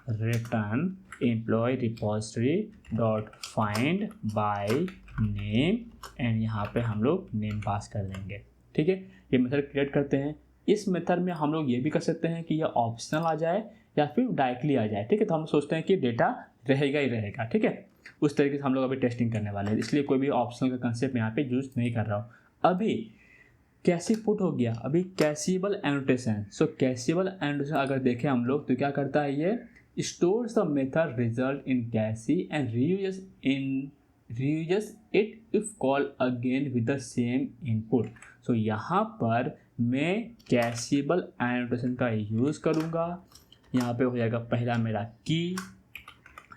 return employee repository dot find by name and यहाँ पे हम लोग नेम पास कर देंगे, ठीक है। ये मेथड क्रिएट करते हैं। इस मेथड में हम लोग ये भी कर सकते हैं कि यह ऑप्शनल आ जाए या फिर डायरेक्टली आ जाए, ठीक है। तो हम सोचते हैं कि डेटा रहेगा ही रहेगा, ठीक है। उस तरीके से हम लोग अभी टेस्टिंग करने वाले हैं, इसलिए कोई भी ऑप्शनल का कंसेप्ट यहाँ पे यूज नहीं कर रहा हूँ। अभी कैसी पुट हो गया, अभी कैसीबल एनोटेशन। सो कैसीबल एनोटेशन अगर देखें हम लोग तो क्या करता है, ये stores the method result in cache and reuses it if call again with the same input। So यहाँ पर मैं कैसीबल एनोटेशन का यूज़ करूँगा। यहाँ पे हो जाएगा पहला मेरा की,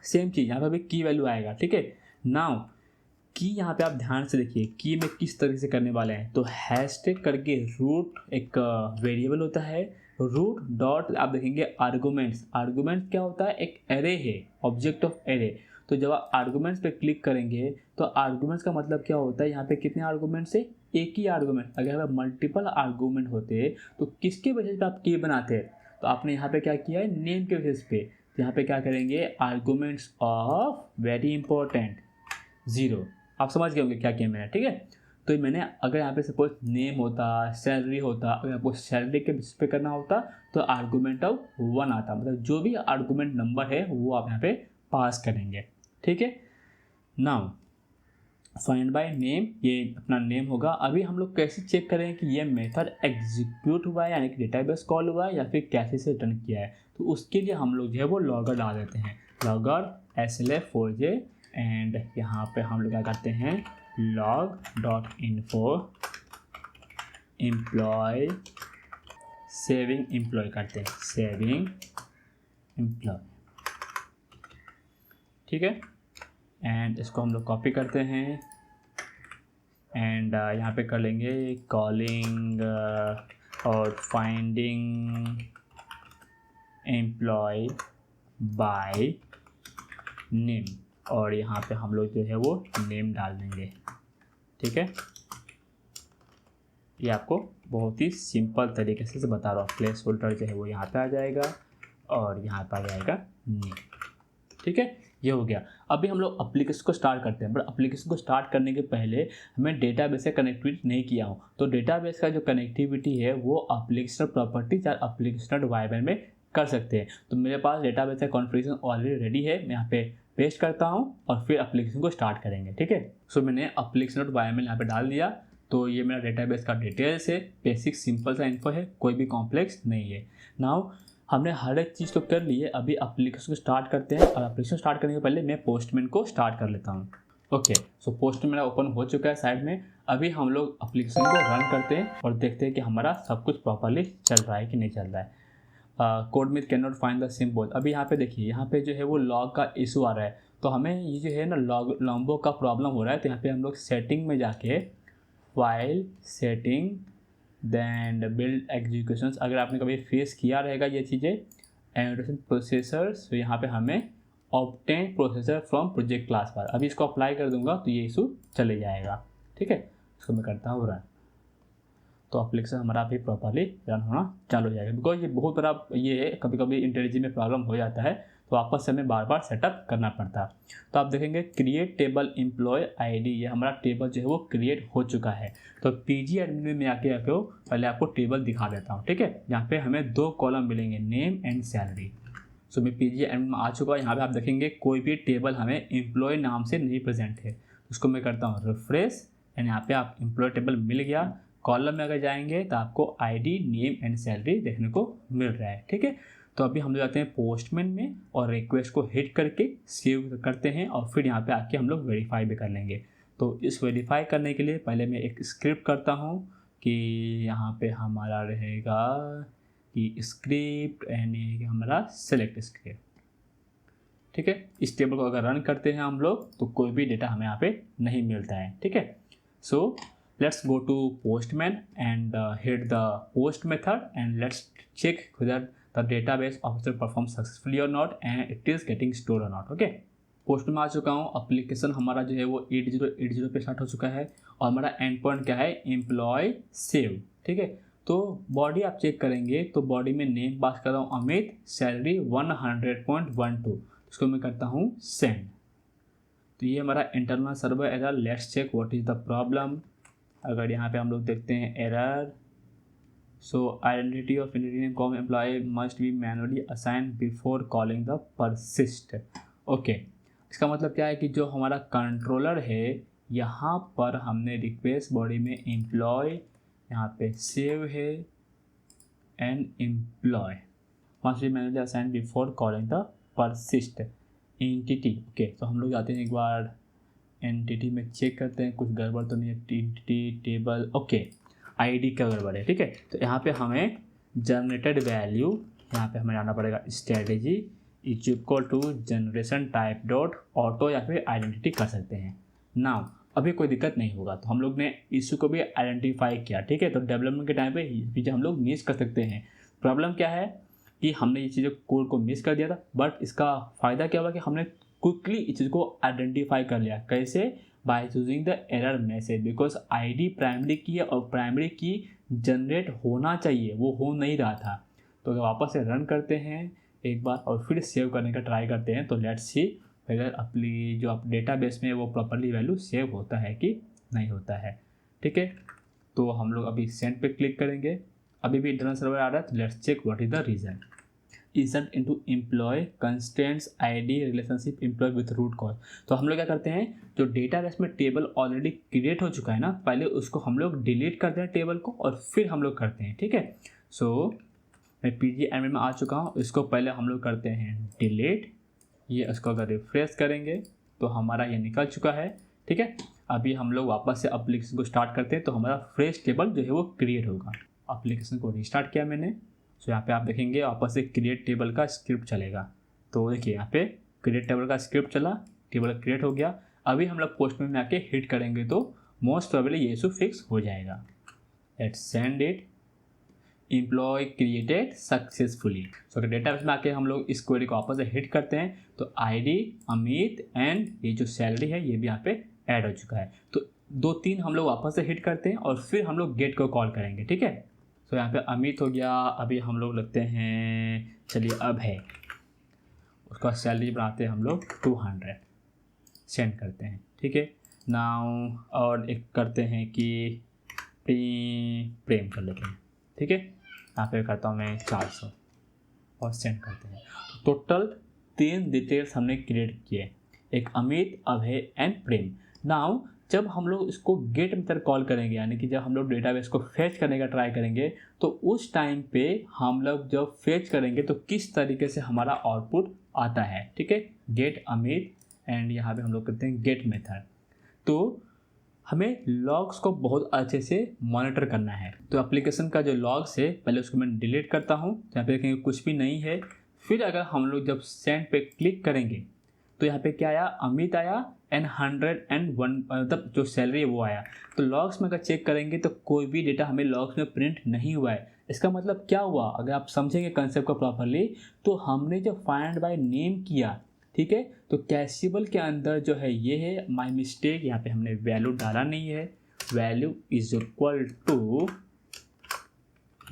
सेम चीज़ यहाँ पे भी की वैल्यू आएगा, ठीक है। नाउ की यहाँ पे आप ध्यान से देखिए की में किस तरीके से करने वाले हैं। तो हैशटैग करके रूट एक वेरिएबल होता है, रूट डॉट आप देखेंगे आर्गूमेंट्स। आर्गूमेंट्स क्या होता है, एक एरे है, ऑब्जेक्ट ऑफ एरे। तो जब आप आर्गूमेंट्स पे क्लिक करेंगे तो आर्गूमेंट्स का मतलब क्या होता है, यहाँ पे कितने आर्गूमेंट्स है, एक ही आर्गूमेंट। अगर यहाँ पे मल्टीपल आर्गूमेंट होते तो किसके बेसिस पे आप की बनाते हैं, तो आपने यहाँ पे क्या किया है, नेम के बेसिस पे। तो यहाँ पे क्या करेंगे, आर्गूमेंट्स ऑफ वेरी इंपॉर्टेंट 0। आप समझ गए होंगे क्या किया मैंने, ठीक है। तो मैंने अगर यहाँ पे सपोज नेम होता, सैलरी होता, अगर आपको सैलरी के बेसिस पे करना होता तो आर्गूमेंट ऑफ 1 आता, मतलब जो भी आर्गूमेंट नंबर है वो आप यहाँ पे पास करेंगे, ठीक है। नाउ फाइंड बाय नेम, ये अपना नेम होगा। अभी हम लोग कैसे चेक करें कि ये मेथड एग्जीक्यूट हुआ है यानी कि डेटाबेस कॉल हुआ है या फिर कैसे से रिटर्न किया है, तो उसके लिए हम लोग जो है वो लॉगर डाल देते हैं, लॉगर SLF4j एंड यहाँ पे हम लोग क्या करते हैं log.info एम्प्लॉय सेविंग एम्प्लॉय करते हैं, सेविंग एम्प्लॉय, ठीक है। एंड इसको हम लोग कॉपी करते हैं एंड यहाँ पे कर लेंगे कॉलिंग और फाइंडिंग एम्प्लॉय बाय नेम, और यहाँ पे हम लोग जो है वो नेम डाल देंगे, ठीक है। ये आपको बहुत ही सिंपल तरीके से बता रहा हूँ, प्लेस होल्डर जो है वो यहाँ पे आ जाएगा और यहाँ पे आ जाएगा नेम, ठीक है। ये हो गया। अभी हम लोग एप्लीकेशन को स्टार्ट करते हैं, बट एप्लीकेशन को स्टार्ट करने के पहले हमें डेटाबेस से कनेक्टिविटी नहीं किया हूँ, तो डेटाबेस का जो कनेक्टिविटी है वो एप्लीकेशन प्रॉपर्टीज और एप्लीकेशन एनवायरनमेंट में कर सकते हैं। तो मेरे पास डेटाबेस का कॉन्फ़िगरेशन ऑलरेडी रेडी है, मैं यहाँ पे पेस्ट करता हूँ और फिर एप्लीकेशन को स्टार्ट करेंगे, ठीक है। सो मैंने एप्लीकेशन एनवायरनमेंट यहाँ पे डाल दिया, तो ये मेरा डेटाबेस का डिटेल्स है, बेसिक सिंपल सा इन्फो है, कोई भी कॉम्प्लेक्स नहीं है। नाउ हमने हर एक चीज़ तो कर ली है, अभी एप्लीकेशन को स्टार्ट करते हैं, और एप्लीकेशन स्टार्ट करने के पहले मैं पोस्टमैन को स्टार्ट कर लेता हूँ। ओके, सो पोस्टमैन मेरा ओपन हो चुका है साइड में। अभी हम लोग एप्लीकेशन को रन करते हैं और देखते हैं कि हमारा सब कुछ प्रॉपरली चल रहा है कि नहीं चल रहा है। कोड में can not find the symbol, अभी यहाँ पे देखिए, यहाँ पे जो है वो लॉग का इशू आ रहा है, तो हमें ये जो है ना लॉम्बो का प्रॉब्लम हो रहा है। तो यहाँ पे हम लोग सेटिंग में जाके file setting then build executions, अगर आपने कभी फेस किया रहेगा ये चीज़ें, एनोटेशन प्रोसेसर्स, तो यहाँ पे हमें obtain processor from project class पर, अभी इसको अप्लाई कर दूंगा तो ये इशू चले जाएगा, ठीक है। इसको मैं करता हूँ रन, तो एप्लीकेशन हमारा भी प्रॉपरली रन होना चालू हो जाएगा। बिकॉज ये बहुत बड़ा ये है, कभी कभी इंटेलिजेंस में प्रॉब्लम हो जाता है, तो वापस से हमें बार बार सेटअप करना पड़ता है। तो आप देखेंगे क्रिएट टेबल एम्प्लॉय आईडी, ये हमारा टेबल जो है वो क्रिएट हो चुका है। तो पीजी एडमिन में आके आपको पहले आपको टेबल दिखा देता हूँ, ठीक है। यहाँ पे हमें 2 कॉलम मिलेंगे, नेम एंड सैलरी। सो मैं पीजी एडमिन में आ चुका हूँ। यहाँ पे आप देखेंगे कोई भी टेबल हमें एम्प्लॉय नाम से नहीं प्रेजेंट है, उसको मैं करता हूँ रिफ्रेश एंड यहाँ पे आप एम्प्लॉय टेबल मिल गया। कॉलम में अगर जाएंगे तो आपको आईडी, नेम एंड सैलरी देखने को मिल रहा है, ठीक है। तो अभी हम लोग जाते हैं पोस्टमैन में और रिक्वेस्ट को हिट करके सेव करते हैं, और फिर यहाँ पे आके हम लोग वेरीफाई भी कर लेंगे। तो इस वेरीफाई करने के लिए पहले मैं एक स्क्रिप्ट करता हूँ कि यहाँ पे हमारा रहेगा कि स्क्रिप्ट एंड ये हमारा सेलेक्ट स्क्रिप्ट, ठीक है। इस टेबल को अगर रन करते हैं हम लोग तो कोई भी डेटा हमें यहाँ पे नहीं मिलता है, ठीक है। सो let's go to postman and hit the post method and let's check whether the database officer performs successfully or not and it is getting stored or not, okay। Post में आ चुका हूँ, एप्लीकेशन हमारा जो है वो 8080 पे स्टार्ट हो चुका है और हमारा एंड पॉइंट क्या है, एम्प्लॉय सेव, ठीक है। तो बॉडी आप चेक करेंगे तो बॉडी में नेम पास कर रहा हूँ अमित, सैलरी 100.12, इसको मैं करता हूँ सेंड। तो ये हमारा internal server error, let's check what is the problem. अगर यहाँ पे हम लोग देखते हैं error, so identity of Indian com employee must be manually assign before calling the persist, okay. इसका मतलब क्या है कि जो हमारा कंट्रोलर है यहाँ पर हमने रिक्वेस्ट बॉडी में एम्प्लॉय यहाँ पे सेव है and employee must be manually assign before calling the persist entity, okay. तो हम लोग जाते हैं एक बार एंटिटी में चेक करते हैं कुछ गड़बड़ तो नहीं है, एंटिटी टेबल, ओके। आईडी का गड़बड़ है, ठीक है। तो यहाँ पे हमें जनरेटेड वैल्यू, यहाँ पे हमें जाना पड़ेगा strategy is equal to generation type dot auto या फिर आइडेंटिटी कर सकते हैं। नाउ अभी कोई दिक्कत नहीं होगा, तो हम लोग ने इशू को भी आइडेंटिफाई किया, ठीक है। तो डेवलपमेंट के टाइम पे ये चीज़ें हम लोग मिस कर सकते हैं। प्रॉब्लम क्या है कि हमने ये चीज़ें कोड को मिस कर दिया था, बट इसका फ़ायदा क्या हुआ कि हमने क्विकली इस चीज़ को आइडेंटिफाई कर लिया। कैसे? By choosing the error message, because ID primary की है और प्राइमरी की जनरेट होना चाहिए, वो हो नहीं रहा था। तो अगर वापस से रन करते हैं एक बार और फिर सेव करने का ट्राई करते हैं तो लेट्स सी अगर अपनी जो आप डेटाबेस में वो प्रॉपरली वैल्यू सेव होता है कि नहीं होता है, ठीक है। तो हम लोग अभी सेंड पे क्लिक करेंगे, अभी भी इंटरनल सर्वर आ रहा है, तो let's check what is the reason. Insert into employee constants ID relationship employee with root cause. तो हम लोग क्या करते हैं, जो डेटाबेस में टेबल ऑलरेडी क्रिएट हो चुका है ना, पहले उसको हम लोग डिलीट करते हैं टेबल को और फिर हम लोग करते हैं। ठीक है, सो मैं PG में आ चुका हूँ, इसको पहले हम लोग करते हैं डिलीट। ये इसको अगर रिफ्रेश करेंगे तो हमारा ये निकल चुका है। ठीक है, अभी हम लोग वापस से एप्लीकेशन को स्टार्ट करते हैं तो हमारा फ्रेश टेबल जो है वो क्रिएट होगा। एप्लीकेशन को रिस्टार्ट किया मैंने, तो यहाँ पे आप देखेंगे वापस से क्रिएट टेबल का स्क्रिप्ट चलेगा। तो देखिए यहाँ पे क्रिएट टेबल का स्क्रिप्ट चला, टेबल क्रिएट हो गया। अभी हम लोग पोस्टमैन में आके हिट करेंगे तो मोस्ट प्रोबेबली ये इशू फिक्स हो जाएगा। Let's send it, employee created successfully. So अगर डेटाबेस में आके हम लोग इस क्वेरी को वापस से हिट करते हैं तो ID अमित एंड ये जो सैलरी है ये भी यहाँ पे ऐड हो चुका है। तो 2-3 हम लोग वापस से हिट करते हैं और फिर हम लोग गेट को कॉल करेंगे। ठीक है, सो यहाँ पे अमित हो गया। अभी हम लोग लगते हैं, चलिए अब है उसका सैलरी बनाते हैं हम लोग 200, सेंड करते हैं। ठीक है, नाउ और एक करते हैं कि प्रेम कर लेते हैं। ठीक है, यहाँ पे करता हूँ मैं 400 और सेंड करते हैं। टोटल 3 डिटेल्स हमने क्रिएट किए, एक अमित, अभय एंड प्रेम। नाउ जब हम लोग इसको गेट मेथड कॉल करेंगे, यानी कि जब हम लोग डेटाबेस को फेच करने का ट्राई करेंगे, तो उस टाइम पे हम लोग जब फेच करेंगे तो किस तरीके से हमारा आउटपुट आता है। ठीक है, गेट अमित एंड यहाँ पे हम लोग करते हैं गेट मेथड। तो हमें लॉग्स को बहुत अच्छे से मॉनिटर करना है। तो एप्लीकेशन का जो लॉग्स है पहले उसको मैं डिलीट करता हूँ, यहाँ पे देखेंगे कुछ भी नहीं है। फिर अगर हम लोग जब सेंड पे क्लिक करेंगे तो यहाँ पे क्या आया, अमित आया एंड 101 मतलब जो सैलरी है वो आया। तो लॉग्स में अगर चेक करेंगे तो कोई भी डेटा हमें लॉग्स में प्रिंट नहीं हुआ है। इसका मतलब क्या हुआ, अगर आप समझेंगे कंसेप्ट को प्रॉपरली, तो हमने जब फाइंड बाय नेम किया, ठीक है, तो कैशिबल के अंदर जो है ये है माय मिस्टेक, यहाँ पे हमने वैल्यू डाला नहीं है। Value is equal to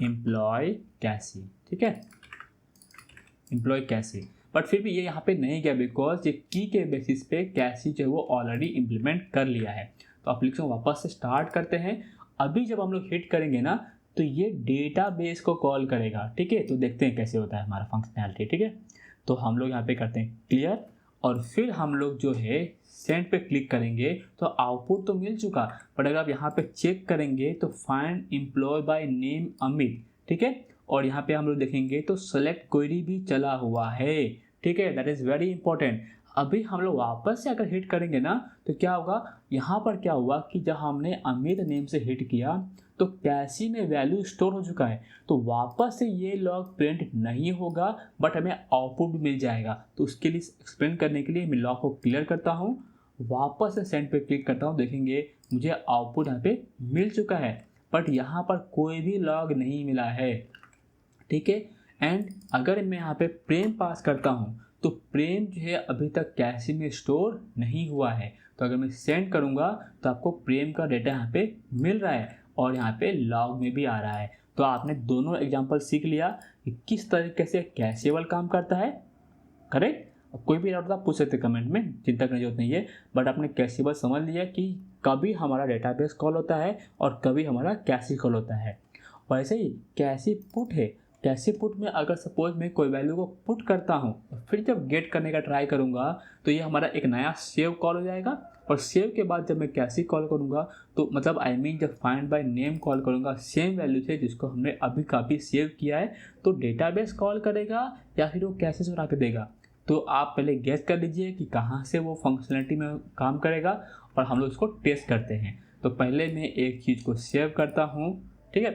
employee कैसी। ठीक है, एम्प्लॉय कैसी, बट फिर भी ये यहाँ पे नहीं गया बिकॉज ये की के बेसिस पे कैसी जो है वो ऑलरेडी इम्प्लीमेंट कर लिया है। तो एप्लीकेशन वापस से स्टार्ट करते हैं। अभी जब हम लोग हिट करेंगे ना तो ये डेटाबेस को कॉल करेगा। ठीक है, तो देखते हैं कैसे होता है हमारा फंक्शनैलिटी। ठीक है, तो हम लोग यहाँ पे करते हैं क्लियर और फिर हम लोग जो है सेंड पे क्लिक करेंगे तो आउटपुट तो मिल चुका, बट अगर आप यहाँ पे चेक करेंगे तो find employee by name Amit. ठीक है, और यहाँ पे हम लोग देखेंगे तो सेलेक्ट क्वेरी भी चला हुआ है। ठीक है, दैट इज़ वेरी इंपॉर्टेंट। अभी हम लोग वापस से अगर हिट करेंगे ना तो क्या होगा, यहाँ पर क्या हुआ कि जब हमने अमित नेम से हिट किया तो कैसी में वैल्यू स्टोर हो चुका है, तो वापस से ये लॉग प्रिंट नहीं होगा बट हमें आउटपुट मिल जाएगा। तो उसके लिए एक्सप्लेन करने के लिए मैं लॉग को क्लियर करता हूँ, वापस से सेंड पे क्लिक करता हूँ, देखेंगे मुझे आउटपुट यहाँ पे मिल चुका है बट यहाँ पर कोई भी लॉग नहीं मिला है। ठीक है, एंड अगर मैं यहाँ पे प्रेम पास करता हूँ तो प्रेम जो है अभी तक कैशी में स्टोर नहीं हुआ है। तो अगर मैं सेंड करूँगा तो आपको प्रेम का डेटा यहाँ पे मिल रहा है और यहाँ पे लॉग में भी आ रहा है। तो आपने दोनों एग्जांपल सीख लिया कि किस तरीके से कैशेबल काम करता है। करेक्ट, कोई भी डाउट आप पूछ सकते कमेंट में, चिंता करने की जरूरत नहीं है। बट आपने कैशेबल समझ लिया कि कभी हमारा डेटाबेस कॉल होता है और कभी हमारा कैशी कॉल होता है। वैसे ही कैशी पुट है, कैसे पुट में अगर सपोज मैं कोई वैल्यू को पुट करता हूँ फिर जब गेट करने का ट्राई करूँगा तो ये हमारा एक नया सेव कॉल हो जाएगा और सेव के बाद जब मैं कैसे कॉल करूँगा तो मतलब आई मीन जब फाइंड बाय नेम कॉल करूँगा सेम वैल्यू से जिसको हमने अभी काफ़ी सेव किया है, तो डेटाबेस कॉल करेगा या फिर वो कैसे सुना के देगा। तो आप पहले गेस कर लीजिए कि कहाँ से वो फंक्शनलिटी में काम करेगा और हम लोग उसको टेस्ट करते हैं। तो पहले मैं एक चीज़ को सेव करता हूँ। ठीक है,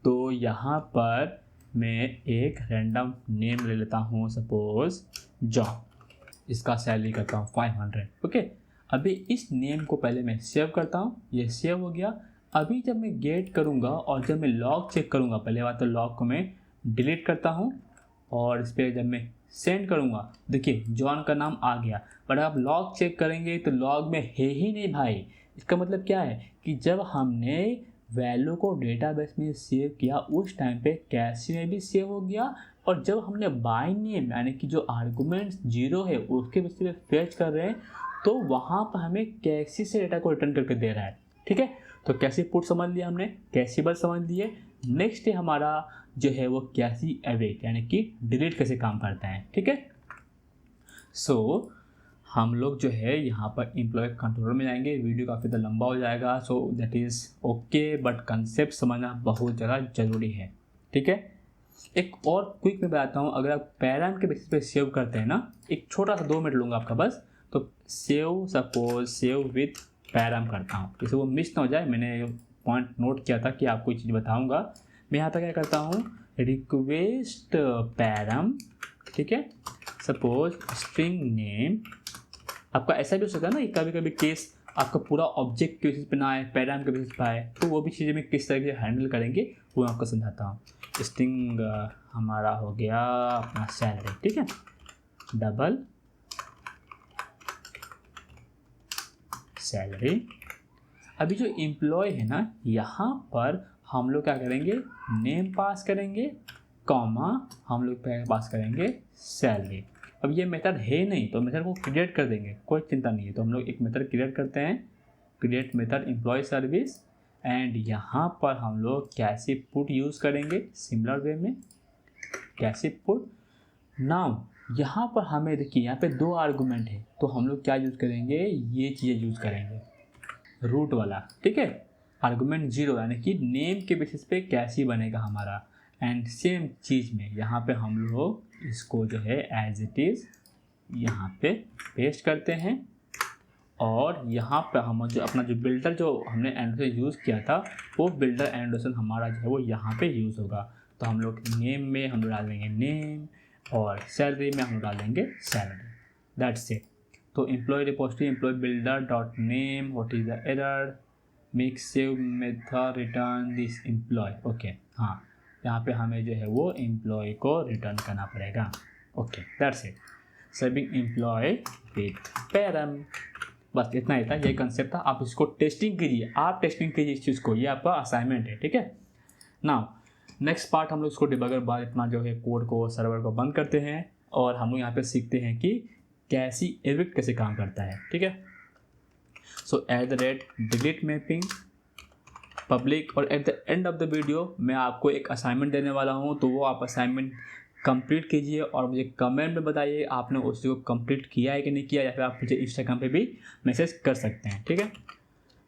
तो यहाँ पर मैं एक रैंडम नेम ले लेता हूँ, सपोज जॉन, इसका सैलरी करता हूँ 500। ओके, अभी इस नेम को पहले मैं सेव करता हूँ, ये सेव हो गया। अभी जब मैं गेट करूँगा और जब मैं लॉग चेक करूँगा, पहले बात तो लॉग को मैं डिलीट करता हूँ और इस पर जब मैं सेंड करूँगा देखिए जॉन का नाम आ गया। बट आप लॉग चेक करेंगे तो लॉग में है ही नहीं भाई। इसका मतलब क्या है कि जब हमने वैल्यू को डेटाबेस में सेव किया उस टाइम पे कैशी में भी सेव हो गया और जब हमने बाय नेम यानी कि जो आर्गुमेंट 0 है उसके बेसिस पे फेच कर रहे हैं तो वहाँ पर हमें कैशी से डेटा को रिटर्न करके दे रहा है। ठीक है, तो कैसी पुट समझ लिया हमने, कैसीबल समझ लिए। नेक्स्ट है हमारा जो है वो कैसी एवेट, यानी कि डिलीट कैसे काम करता है, ठीक है। सो हम लोग जो है यहाँ पर एम्प्लॉय कंट्रोलर में जाएंगे। वीडियो काफ़ी ज़्यादा लंबा हो जाएगा, so that is okay, but concept समझना बहुत ज़्यादा ज़रूरी है, ठीक है। एक और क्विक में बताता हूँ, अगर आप पैराम के बेसिस पे सेव करते हैं ना, एक छोटा सा 2 मिनट लूँगा आपका बस, तो सेव विथ पैराम करता हूँ, जैसे वो मिस ना हो जाए। मैंने पॉइंट नोट किया था कि आपको ये चीज़ बताऊँगा। मैं यहाँ पर क्या करता हूँ, रिक्वेस्ट पैराम, ठीक है, सपोज स्ट्रिंग नेम। आपका ऐसा भी हो सकता है ना, कभी कभी केस आपका पूरा ऑब्जेक्ट के बेसिस पे ना आए, पैराम के बेसिस पे आए, तो वो भी चीज़ें मैं किस तरह से हैंडल करेंगे वो मैं आपको समझाता हूँ। स्ट्रिंग हमारा हो गया अपना सैलरी, ठीक है, डबल सैलरी। अभी जो एम्प्लॉय है ना, यहाँ पर हम लोग क्या करेंगे, नेम पास करेंगे, कॉमा हम लोग पास करेंगे सैलरी। अब ये मेथड है नहीं तो मेथड को क्रिएट कर देंगे, कोई चिंता नहीं है। तो हम लोग एक मेथड क्रिएट करते हैं, create method employee service, and यहाँ पर हम लोग कैसे पुट यूज़ करेंगे सिमिलर वे में, कैसे पुट। नाउ यहाँ पर हमें देखिए, यहाँ पे 2 आर्गूमेंट है, तो हम लोग क्या यूज़ करेंगे, ये चीज़ें यूज़ करेंगे, रूट वाला, ठीक है। आर्गूमेंट 0 यानी कि नेम के बेसिस पे कैसे बनेगा हमारा, एंड सेम चीज़ में यहाँ पे हम लोग इसको जो है एज इट इज़ यहाँ पे पेस्ट करते हैं, और यहाँ पे हम जो अपना जो बिल्डर जो हमने एंडोसन यूज़ किया था, वो बिल्डर एंडोसन हमारा जो है वो यहाँ पे यूज़ होगा। तो हम लोग नेम में हम लोग डाल देंगे नेम, और सैलरी में हम लोग डाल देंगे सैलरी, दैट्स इट। तो employee repository employee builder dot name, what is the error, make save method return this employee, okay. हाँ, यहाँ पे हमें जो है वो एम्प्लॉय को रिटर्न करना पड़ेगा, okay, that's it. Saving employee with param, बस इतना ही था, ये कंसेप्ट था। आप इसको टेस्टिंग कीजिए, आप टेस्टिंग कीजिए इस चीज़ को, ये आपका असाइनमेंट है, ठीक है। नाउ नेक्स्ट पार्ट हम लोग इसको डिबगर बाद अपना जो है कोड को सर्वर को बंद करते हैं, और हम लोग यहाँ पे सीखते हैं कि कैसी एविक्ट कैसे काम करता है, ठीक है। So at the rate delete mapping public, और at the end of the video मैं आपको एक असाइनमेंट देने वाला हूँ, तो वो आप असाइनमेंट कंप्लीट कीजिए और मुझे कमेंट में बताइए आपने उसको कंप्लीट किया है कि नहीं किया, या फिर आप मुझे इंस्टाग्राम पे भी मैसेज कर सकते हैं, ठीक है।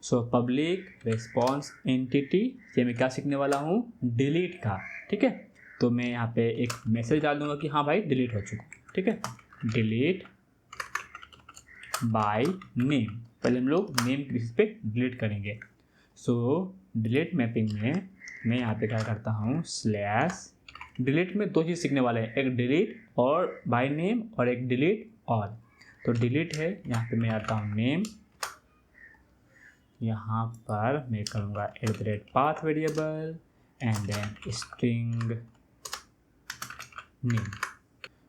सो पब्लिक रिस्पॉन्स एंटिटी, ये मैं क्या सीखने वाला हूँ, डिलीट का, ठीक है। तो मैं यहाँ पे एक मैसेज डाल दूंगा कि हाँ भाई डिलीट हो चुका, ठीक है, डिलीट बाय नेम। पहले हम लोग नेम के बेसिस पे डिलीट करेंगे। सो डिलीट मैपिंग में मैं यहाँ पे क्या करता हूँ, स्लैश डिलीट में 2 चीज़ सीखने वाले हैं, एक डिलीट और बाय नेम, और एक डिलीट ऑल। तो डिलीट है, यहाँ पे मैं आता हूँ नेम, यहाँ पर मैं करूँगा @path variable and then string name.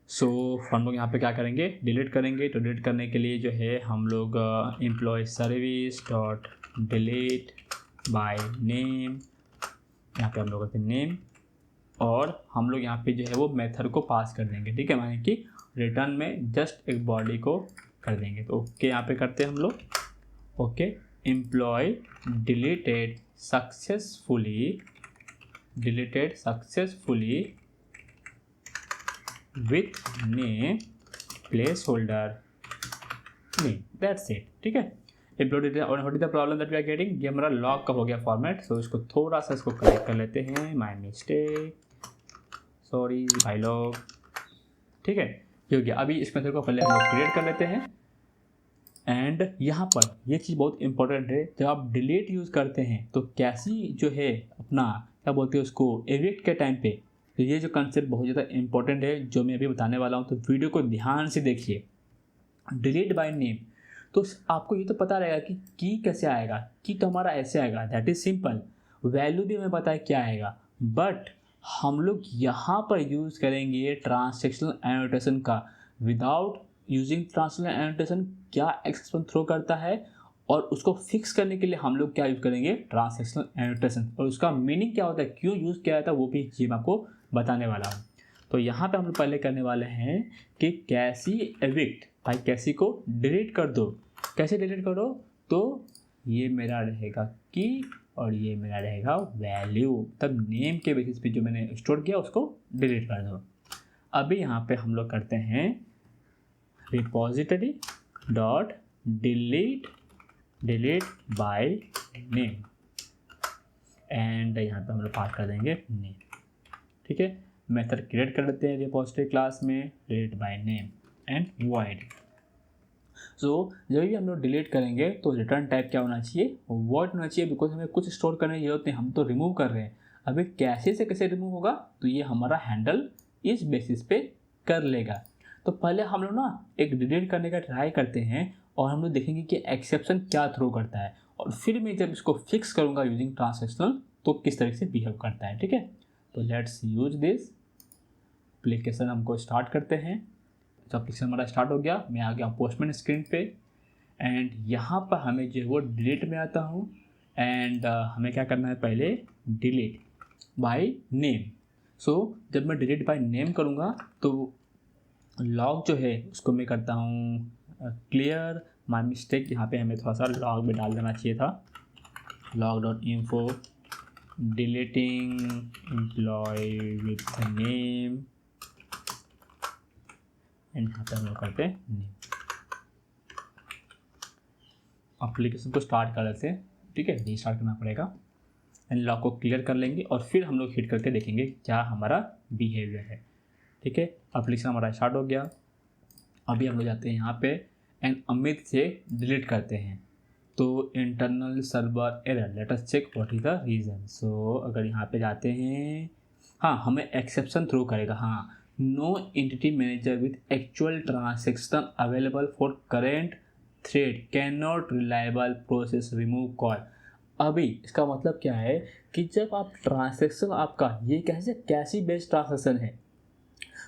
So हम लोग यहाँ पे क्या करेंगे, डिलीट करेंगे। तो डिलीट करने के लिए जो है हम लोग employee service dot delete by name, यहाँ पे हम लोग करते हैं नेम, और हम लोग यहाँ पे जो है वो मेथड को पास कर देंगे, ठीक है, माने कि रिटर्न में जस्ट एक बॉडी को कर देंगे। तो ओके यहाँ पे करते हैं हम लोग, okay, employee deleted successfully with name place holder name, that's it, ठीक है। एम्प्लॉय डिटेल, और what is the problem that we are getting, ये हमारा लॉग का हो गया फॉर्मेट। सो इसको थोड़ा सा इसको करेक्ट कर लेते हैं, माय मिस्टेक, सॉरी भाई लोग, ठीक है, ये हो गया। अभी इस मेथड को पहले हम लोग क्रिएट कर लेते हैं, एंड यहाँ पर ये चीज़ बहुत इंपॉर्टेंट है, जब आप डिलीट यूज़ करते हैं तो कैसी जो है अपना क्या बोलते हैं उसको, एविक्ट के टाइम पे, तो ये जो कंसेप्ट बहुत ज़्यादा इंपॉर्टेंट है जो मैं अभी बताने वाला हूँ, तो वीडियो को ध्यान से देखिए। डिलीट बाय नेम, तो आपको ये तो पता रहेगा कि की कैसे आएगा, की तो हमारा ऐसे आएगा, दैट इज़ सिंपल, वैल्यू भी हमें पता है क्या आएगा, बट हम लोग यहाँ पर यूज़ करेंगे ट्रांसैक्शनल एनोटेशन का। विदाउट यूजिंग ट्रांसलेशन एनोटेशन क्या एक्सेप्शन थ्रो करता है, और उसको फिक्स करने के लिए हम लोग क्या यूज़ करेंगे, ट्रांसलेशन एनोटेशन, और उसका मीनिंग क्या होता है, क्यों यूज़ किया जाता है, वो भी चीज़ मैं आपको बताने वाला हूँ। तो यहाँ पे हम लोग पहले करने वाले हैं कि कैसी एविक्ट, भाई कैसी को डिलीट कर दो। कैसे डिलीट करो, तो ये मेरा रहेगा की और ये मेरा रहेगा वैल्यू। तब नेम के बेसिस पे जो मैंने स्टोर किया उसको डिलीट कर दो। अभी यहाँ पे हम लोग करते हैं repository dot delete by name and यहाँ पे हम लोग पास कर देंगे नेम। ठीक है, मेथड क्रिएट कर लेते हैं रिपॉजिटरी क्लास में delete by name and void. So जब भी हम लोग डिलीट करेंगे तो रिटर्न टाइप क्या होना चाहिए, वॉइड होना चाहिए, बिकॉज हमें कुछ स्टोर करने की जरूरत नहीं, हम तो रिमूव कर रहे हैं। अभी कैसे से कैसे रिमूव होगा तो ये हमारा हैंडल इस बेसिस पे कर लेगा। तो पहले हम लोग ना एक डिलीट करने का ट्राई करते हैं और हम लोग देखेंगे कि एक्सेप्शन क्या थ्रो करता है, और फिर मैं जब इसको फिक्स करूँगा यूजिंग ट्रांसलेशनल तो किस तरह से बिहेव करता है। ठीक है, तो लेट्स यूज दिस एप्लीकेशन। हमको स्टार्ट करते हैं। तो एप्लीकेशन हमारा स्टार्ट हो गया, मैं आ गया पोस्टमैन स्क्रीन पे एंड यहाँ पर हमें जो है वो डिलीट में आता हूँ एंड हमें क्या करना है, पहले डिलीट बाय नेम। सो जब मैं डिलीट बाय नेम करूँगा तो लॉग जो है उसको मैं करता हूँ क्लियर माई मिस्टेक। यहाँ पे हमें थोड़ा सा लॉग में डाल देना चाहिए था, log dot info deleting employee with name and यहाँ पे हम लोग करते हैं नेम। एप्लीकेशन को स्टार्ट कर लेते हैं। ठीक है, रीस्टार्ट करना पड़ेगा एंड लॉग को क्लियर कर लेंगे और फिर हम लोग हिट करके देखेंगे क्या हमारा बिहेवियर है। ठीक है, एप्लीकेशन हमारा स्टार्ट हो गया। अभी हम लोग जाते हैं यहाँ पे एंड अमित से डिलीट करते हैं। तो internal server error, let us check what is the reason. So अगर यहाँ पे जाते हैं, हाँ हमें एक्सेप्शन थ्रो करेगा। हाँ, no entity manager with actual transaction available for current thread can not reliable process remove call. अभी इसका मतलब क्या है कि जब आप ट्रांजैक्शन आपका ये कैसी बेस्ड ट्रांजैक्शन है,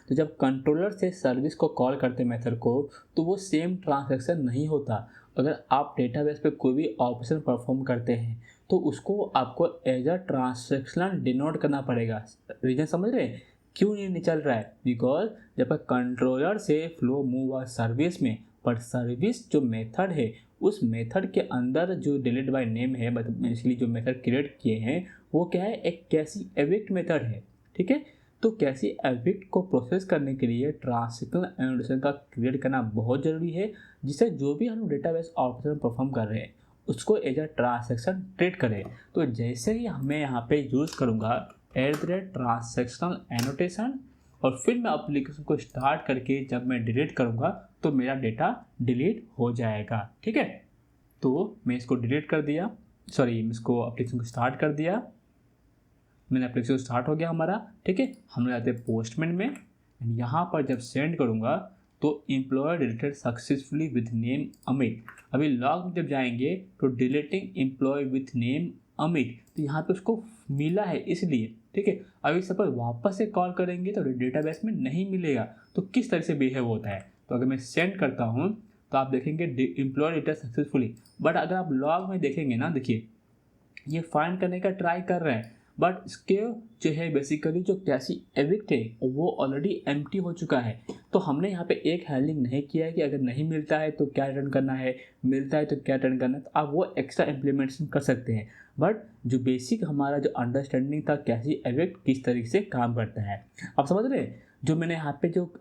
तो जब कंट्रोलर से सर्विस को कॉल करते मेथड को तो वो सेम ट्रांजैक्शन नहीं होता। अगर आप डेटाबेस पे कोई भी ऑपरेशन परफॉर्म करते हैं तो उसको आपको एज अ ट्रांजैक्शन डिनोट करना पड़ेगा। रीजन समझ रहे हैं क्यों नहीं चल रहा है, बिकॉज जब कंट्रोलर से फ्लो मूव आ सर्विस में, पर सर्विस जो मेथड है उस मेथड के अंदर जो डिलीट बाय नेम है, मतलब इसलिए जो मेथड क्रिएट किए हैं वो क्या है, एक कैसी एविक्ट मेथड है। ठीक है, तो कैसी एविक्ट को प्रोसेस करने के लिए ट्रांजैक्शनल एनोटेशन का क्रिएट करना बहुत ज़रूरी है, जिससे जो भी हम डेटाबेस ऑपरेशन परफॉर्म कर रहे हैं उसको एज अ ट्रांजैक्शन ट्रीट करें। तो जैसे ही मैं यहाँ पे यूज़ करूँगा ट्रांजैक्शनल एनोटेशन और फिर मैं एप्लीकेशन को स्टार्ट करके जब मैं डिलीट करूँगा तो मेरा डेटा डिलीट हो जाएगा। ठीक है, तो मैं इसको डिलीट कर दिया, सॉरी इसको एप्लीकेशन को स्टार्ट कर दिया, मैंने एप्लीकेशन स्टार्ट हो गया हमारा। ठीक है, हम लोग जाते हैं पोस्टमैन में एंड यहाँ पर जब सेंड करूँगा तो employee deleted successfully with name Amit. अभी लॉग में जब जाएंगे तो deleting employee with name Amit, तो यहाँ पे उसको मिला है इसलिए। ठीक है, अभी सपोज वापस से कॉल करेंगे तो डेटाबेस में नहीं मिलेगा, तो किस तरह से बिहेव होता है। तो अगर मैं सेंड करता हूँ तो आप देखेंगे एम्प्लॉय डिलीटेड सक्सेसफुली, बट अगर आप लॉग में देखेंगे ना, देखिए ये फाइंड करने का ट्राई कर रहे हैं बट इसके जो है बेसिकली जो कैसी एविक्ट है वो ऑलरेडी एम्प्टी हो चुका है। तो हमने यहाँ पे एक हैंडलिंग नहीं किया है कि अगर नहीं मिलता है तो क्या रिटर्न करना है, मिलता है तो क्या रिटर्न करना है, तो आप वो एक्स्ट्रा इम्प्लीमेंटेशन कर सकते हैं। बट जो बेसिक हमारा जो अंडरस्टैंडिंग था कैसी एविक्ट किस तरीके से काम करता है, आप समझ रहे हैं। जो मैंने यहाँ पे जो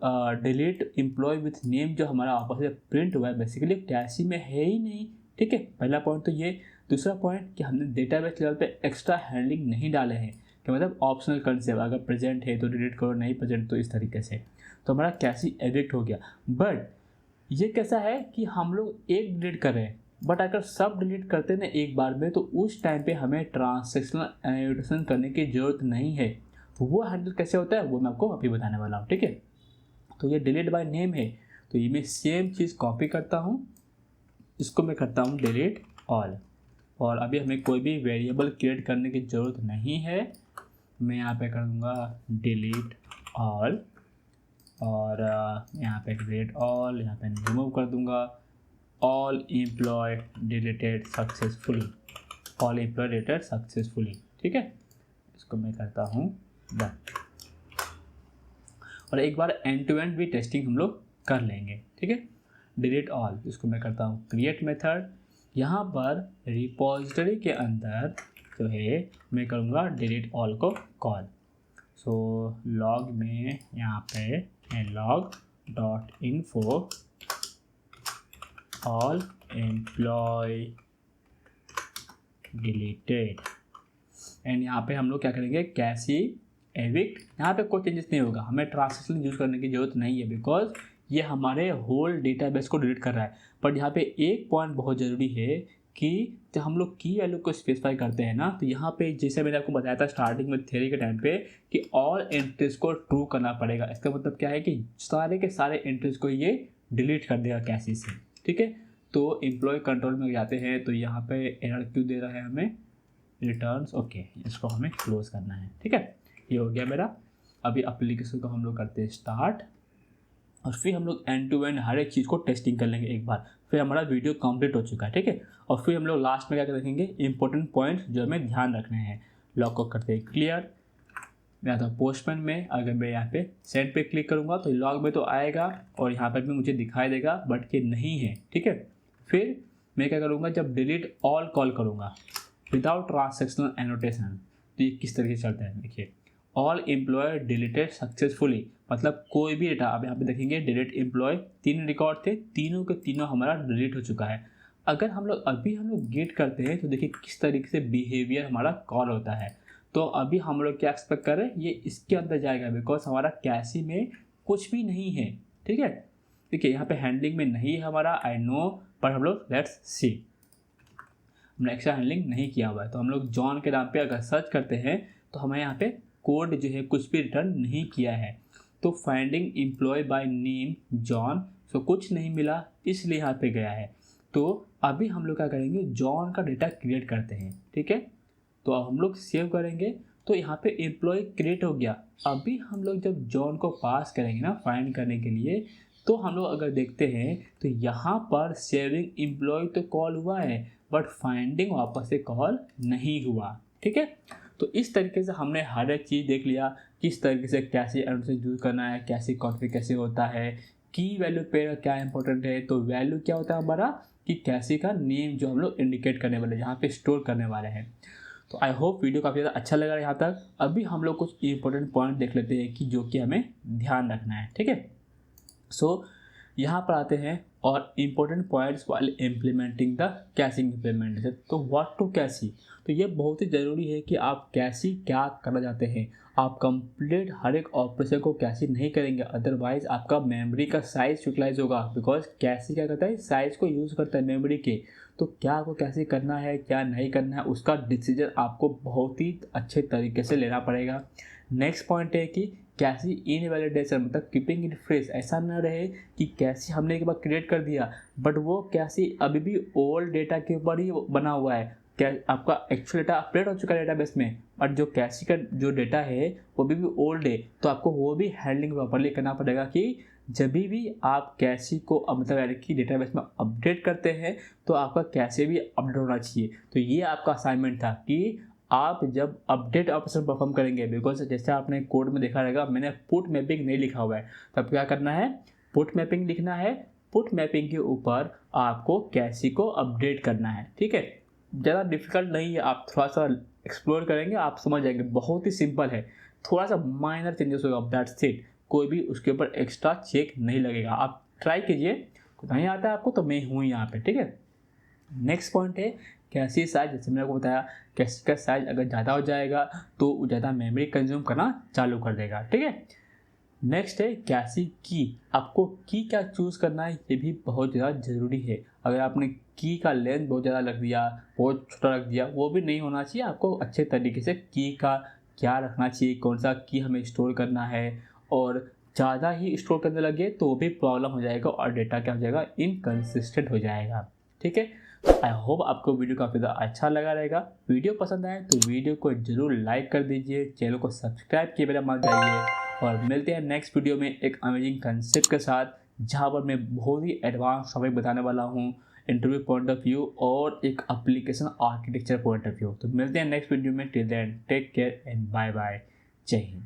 डिलीट एम्प्लॉय विथ नेम जो हमारा आपस में प्रिंट हुआ है बेसिकली कैसी में है ही नहीं। ठीक है, पहला पॉइंट तो ये। दूसरा पॉइंट कि हमने डेटाबेस लेवल पे एक्स्ट्रा हैंडलिंग नहीं डाले हैं, कि मतलब ऑप्शनल कंसेप्ट अगर प्रेजेंट है तो डिलीट करो, नहीं प्रेजेंट तो इस तरीके से, तो हमारा कैसी एविक्ट हो गया। बट ये कैसा है कि हम लोग एक डिलीट कर रहे हैं, बट अगर सब डिलीट करते ना एक बार में तो उस टाइम पे हमें ट्रांजैक्शनल एनोटेशन करने की ज़रूरत नहीं है। तो वो हैंडल कैसे होता है वो मैं आपको अभी बताने वाला हूँ। ठीक है, तो ये डिलीट बाय नेम है, तो ये मैं सेम चीज़ कॉपी करता हूँ, इसको मैं करता हूँ डिलीट ऑल, और अभी हमें कोई भी वेरिएबल क्रिएट करने की ज़रूरत नहीं है। मैं यहाँ पे कर दूँगा डिलीट ऑल और यहाँ पे डिलीट ऑल, यहाँ पे रिमूव कर दूँगा all employ deleted successfully, all employ deleted successfully. ठीक है, इसको मैं करता हूँ डन, और एक बार एंड टू एंड भी टेस्टिंग हम लोग कर लेंगे। ठीक है, डिलीट ऑल, इसको मैं करता हूँ क्रिएट मेथड यहाँ पर रिपोजिटरी के अंदर जो है मैं करूँगा डिलीट ऑल को कॉल। सो लॉग में यहाँ पे मैं log dot info all employ deleted and यहाँ पे हम लोग क्या करेंगे कैसी एविक्ट। यहाँ पे कोई चेंजेस नहीं होगा, हमें ट्रांसलेशन यूज़ करने की ज़रूरत नहीं है बिकॉज ये हमारे होल डेटाबेस को डिलीट कर रहा है। बट यहाँ पे एक पॉइंट बहुत ज़रूरी है कि जब हम लोग की वैल्यू को स्पेसिफाई करते हैं ना, तो यहाँ पे जैसे मैंने आपको बताया था स्टार्टिंग में थ्योरी के टाइम पे कि ऑल एंट्रीज को ट्रू करना पड़ेगा। इसका मतलब क्या है कि सारे के सारे एंट्रीज को ये डिलीट कर देगा कैसी से। ठीक है, तो एम्प्लॉय कंट्रोल में जाते हैं तो यहाँ पे एरर क्यों दे रहा है हमें, रिटर्न्स। ओके, इसको हमें क्लोज करना है। ठीक है, ये हो गया मेरा। अभी एप्लीकेशन को हम लोग करते हैं स्टार्ट और फिर हम लोग एंड टू एंड हर एक चीज़ को टेस्टिंग कर लेंगे एक बार। फिर हमारा वीडियो कंप्लीट हो चुका है। ठीक है, और फिर हम लोग लास्ट में क्या देखेंगे, इंपॉर्टेंट पॉइंट्स जो हमें ध्यान रखने हैं। लॉग को करते हैं क्लियर। मैं आता हूँ पोस्टमैन में, अगर मैं यहाँ पे सेंड पे क्लिक करूँगा तो लॉग में तो आएगा और यहाँ पर भी मुझे दिखाई देगा बट ये नहीं है। ठीक है, फिर मैं क्या करूँगा, जब डिलीट ऑल कॉल करूँगा विदाउट ट्रांसैक्शनल एनोटेशन, तो ये किस तरीके से चलता है देखिए। ऑल एम्प्लॉय डिलीटेड सक्सेसफुली, मतलब कोई भी डेटा। अब यहाँ पे देखेंगे डिलीट एम्प्लॉय 3 रिकॉर्ड थे, तीनों के तीनों हमारा डिलीट हो चुका है। अगर हम लोग गेट करते हैं तो देखिए किस तरीके से बिहेवियर हमारा कॉल होता है। तो अभी हम लोग क्या एक्सपेक्ट कर रहे हैं, ये इसके अंदर जाएगा बिकॉज हमारा कैसी में कुछ भी नहीं है। ठीक है, देखिए यहाँ पे हैंडलिंग में नहीं है हमारा, आई नो, पर हम लोग लेट्स सी, हमने एक्स्ट्रा हैंडलिंग नहीं किया हुआ है। तो हम लोग जॉन के नाम पे अगर सर्च करते हैं तो हमें यहाँ पे कोड जो है कुछ भी रिटर्न नहीं किया है। तो finding employee by name John, so कुछ नहीं मिला इसलिए यहाँ पे गया है। तो अभी हम लोग क्या करेंगे, जॉन का डेटा क्रिएट करते हैं। ठीक है, तो अब हम लोग सेव करेंगे तो यहाँ पे एम्प्लॉय क्रिएट हो गया। अभी हम लोग जब जॉन को पास करेंगे ना फाइंड करने के लिए, तो हम लोग अगर देखते हैं तो यहाँ पर सेविंग एम्प्लॉय तो कॉल हुआ है बट फाइंडिंग वापस से कॉल नहीं हुआ। ठीक है, तो इस तरीके से हमने हर एक चीज़ देख लिया, किस तरीके से कैसे एनोटेशन यूज़ करना है, कैसे कॉन्फ़िगर कैसे होता है, की वैल्यू पे क्या इंपॉर्टेंट है। तो वैल्यू क्या होता है हमारा, कि कैसे का नेम जो हम लोग इंडिकेट करने वाले, जहाँ पे स्टोर करने वाले हैं। तो आई होप वीडियो काफ़ी ज़्यादा अच्छा लगा यहाँ तक। अभी हम लोग कुछ इंपॉर्टेंट पॉइंट देख लेते हैं कि जो कि हमें ध्यान रखना है। ठीक है, सो यहाँ पर आते हैं और इम्पोर्टेंट पॉइंट्स वाले इम्प्लीमेंटिंग द कैशिंग इम्प्लीमेंटेशन। तो व्हाट टू कैशी, तो ये बहुत ही ज़रूरी है कि आप कैशी क्या करना चाहते हैं। आप कंप्लीट हर एक ऑपरेशन को कैशी नहीं करेंगे, अदरवाइज आपका मेमोरी का साइज़ यूटिलाइज होगा। बिकॉज कैशी क्या करता है, साइज़ को यूज़ करता है मेमोरी के। तो क्या आपको कैसे करना है क्या नहीं करना है, उसका डिसीजन आपको बहुत ही अच्छे तरीके से लेना पड़ेगा। नेक्स्ट पॉइंट है कि कैसी इनवैलिडेशन, मतलब कीपिंग इट फ्रेश। ऐसा ना रहे कि कैसी हमने एक बार क्रिएट कर दिया बट वो कैसी अभी भी ओल्ड डेटा के ऊपर ही बना हुआ है। क्या आपका एक्चुअल डेटा अपडेट हो चुका है डेटाबेस में, बट जो कैसी का जो डेटा है वो भी ओल्ड है। तो आपको वो भी हैंडलिंग प्रॉपरली करना पड़ेगा कि जब भी आप कैसी को मतलब यानी कि डेटाबेस में अपडेट करते हैं तो आपका कैसे भी अपडेट होना चाहिए। तो ये आपका असाइनमेंट था कि आप जब अपडेट ऑपरेशन परफॉर्म करेंगे, बिकॉज जैसे आपने कोड में देखा रहेगा मैंने पुट मैपिंग नहीं लिखा हुआ है, तब क्या करना है, पुट मैपिंग लिखना है। पुट मैपिंग के ऊपर आपको कैसी को अपडेट करना है। ठीक है, ज़्यादा डिफिकल्ट नहीं है, आप थोड़ा सा एक्सप्लोर करेंगे आप समझ जाएंगे, बहुत ही सिंपल है। थोड़ा सा माइनर चेंजेस होगा, दैट्स इट। कोई भी उसके ऊपर एक्स्ट्रा चेक नहीं लगेगा, आप ट्राई कीजिए। नहीं आता है आपको तो मैं हूँ यहाँ पे। ठीक है, नेक्स्ट पॉइंट है कैसी साइज। जैसे मैंने आपको बताया कैसी का साइज अगर ज़्यादा हो जाएगा तो ज़्यादा मेमोरी कंज्यूम करना चालू कर देगा। ठीक है, नेक्स्ट है कैसी की। आपको की क्या चूज़ करना है ये भी बहुत ज़्यादा ज़रूरी है। अगर आपने की का लेंथ बहुत ज़्यादा रख दिया, बहुत छोटा रख दिया, वो भी नहीं होना चाहिए। आपको अच्छे तरीके से की का क्या रखना चाहिए, कौन सा की हमें स्टोर करना है, और ज़्यादा ही स्टोर करने लगे तो वो भी प्रॉब्लम हो जाएगा और डेटा क्या हो जाएगा, इनकन्सिस्टेंट हो जाएगा। ठीक है, आई होप आपको वीडियो काफ़ी ज़्यादा अच्छा लगा रहेगा। वीडियो पसंद आए तो वीडियो को जरूर लाइक कर दीजिए, चैनल को सब्सक्राइब किए बिना मत जाइए। और मिलते हैं नेक्स्ट वीडियो में एक अमेजिंग कंसेप्ट के साथ, जहाँ पर मैं बहुत ही एडवांस टॉपिक बताने वाला हूँ, इंटरव्यू पॉइंट ऑफ व्यू और एक application architecture point of view. तो मिलते हैं नेक्स्ट वीडियो में। Till then take care and bye bye, जय हिंद।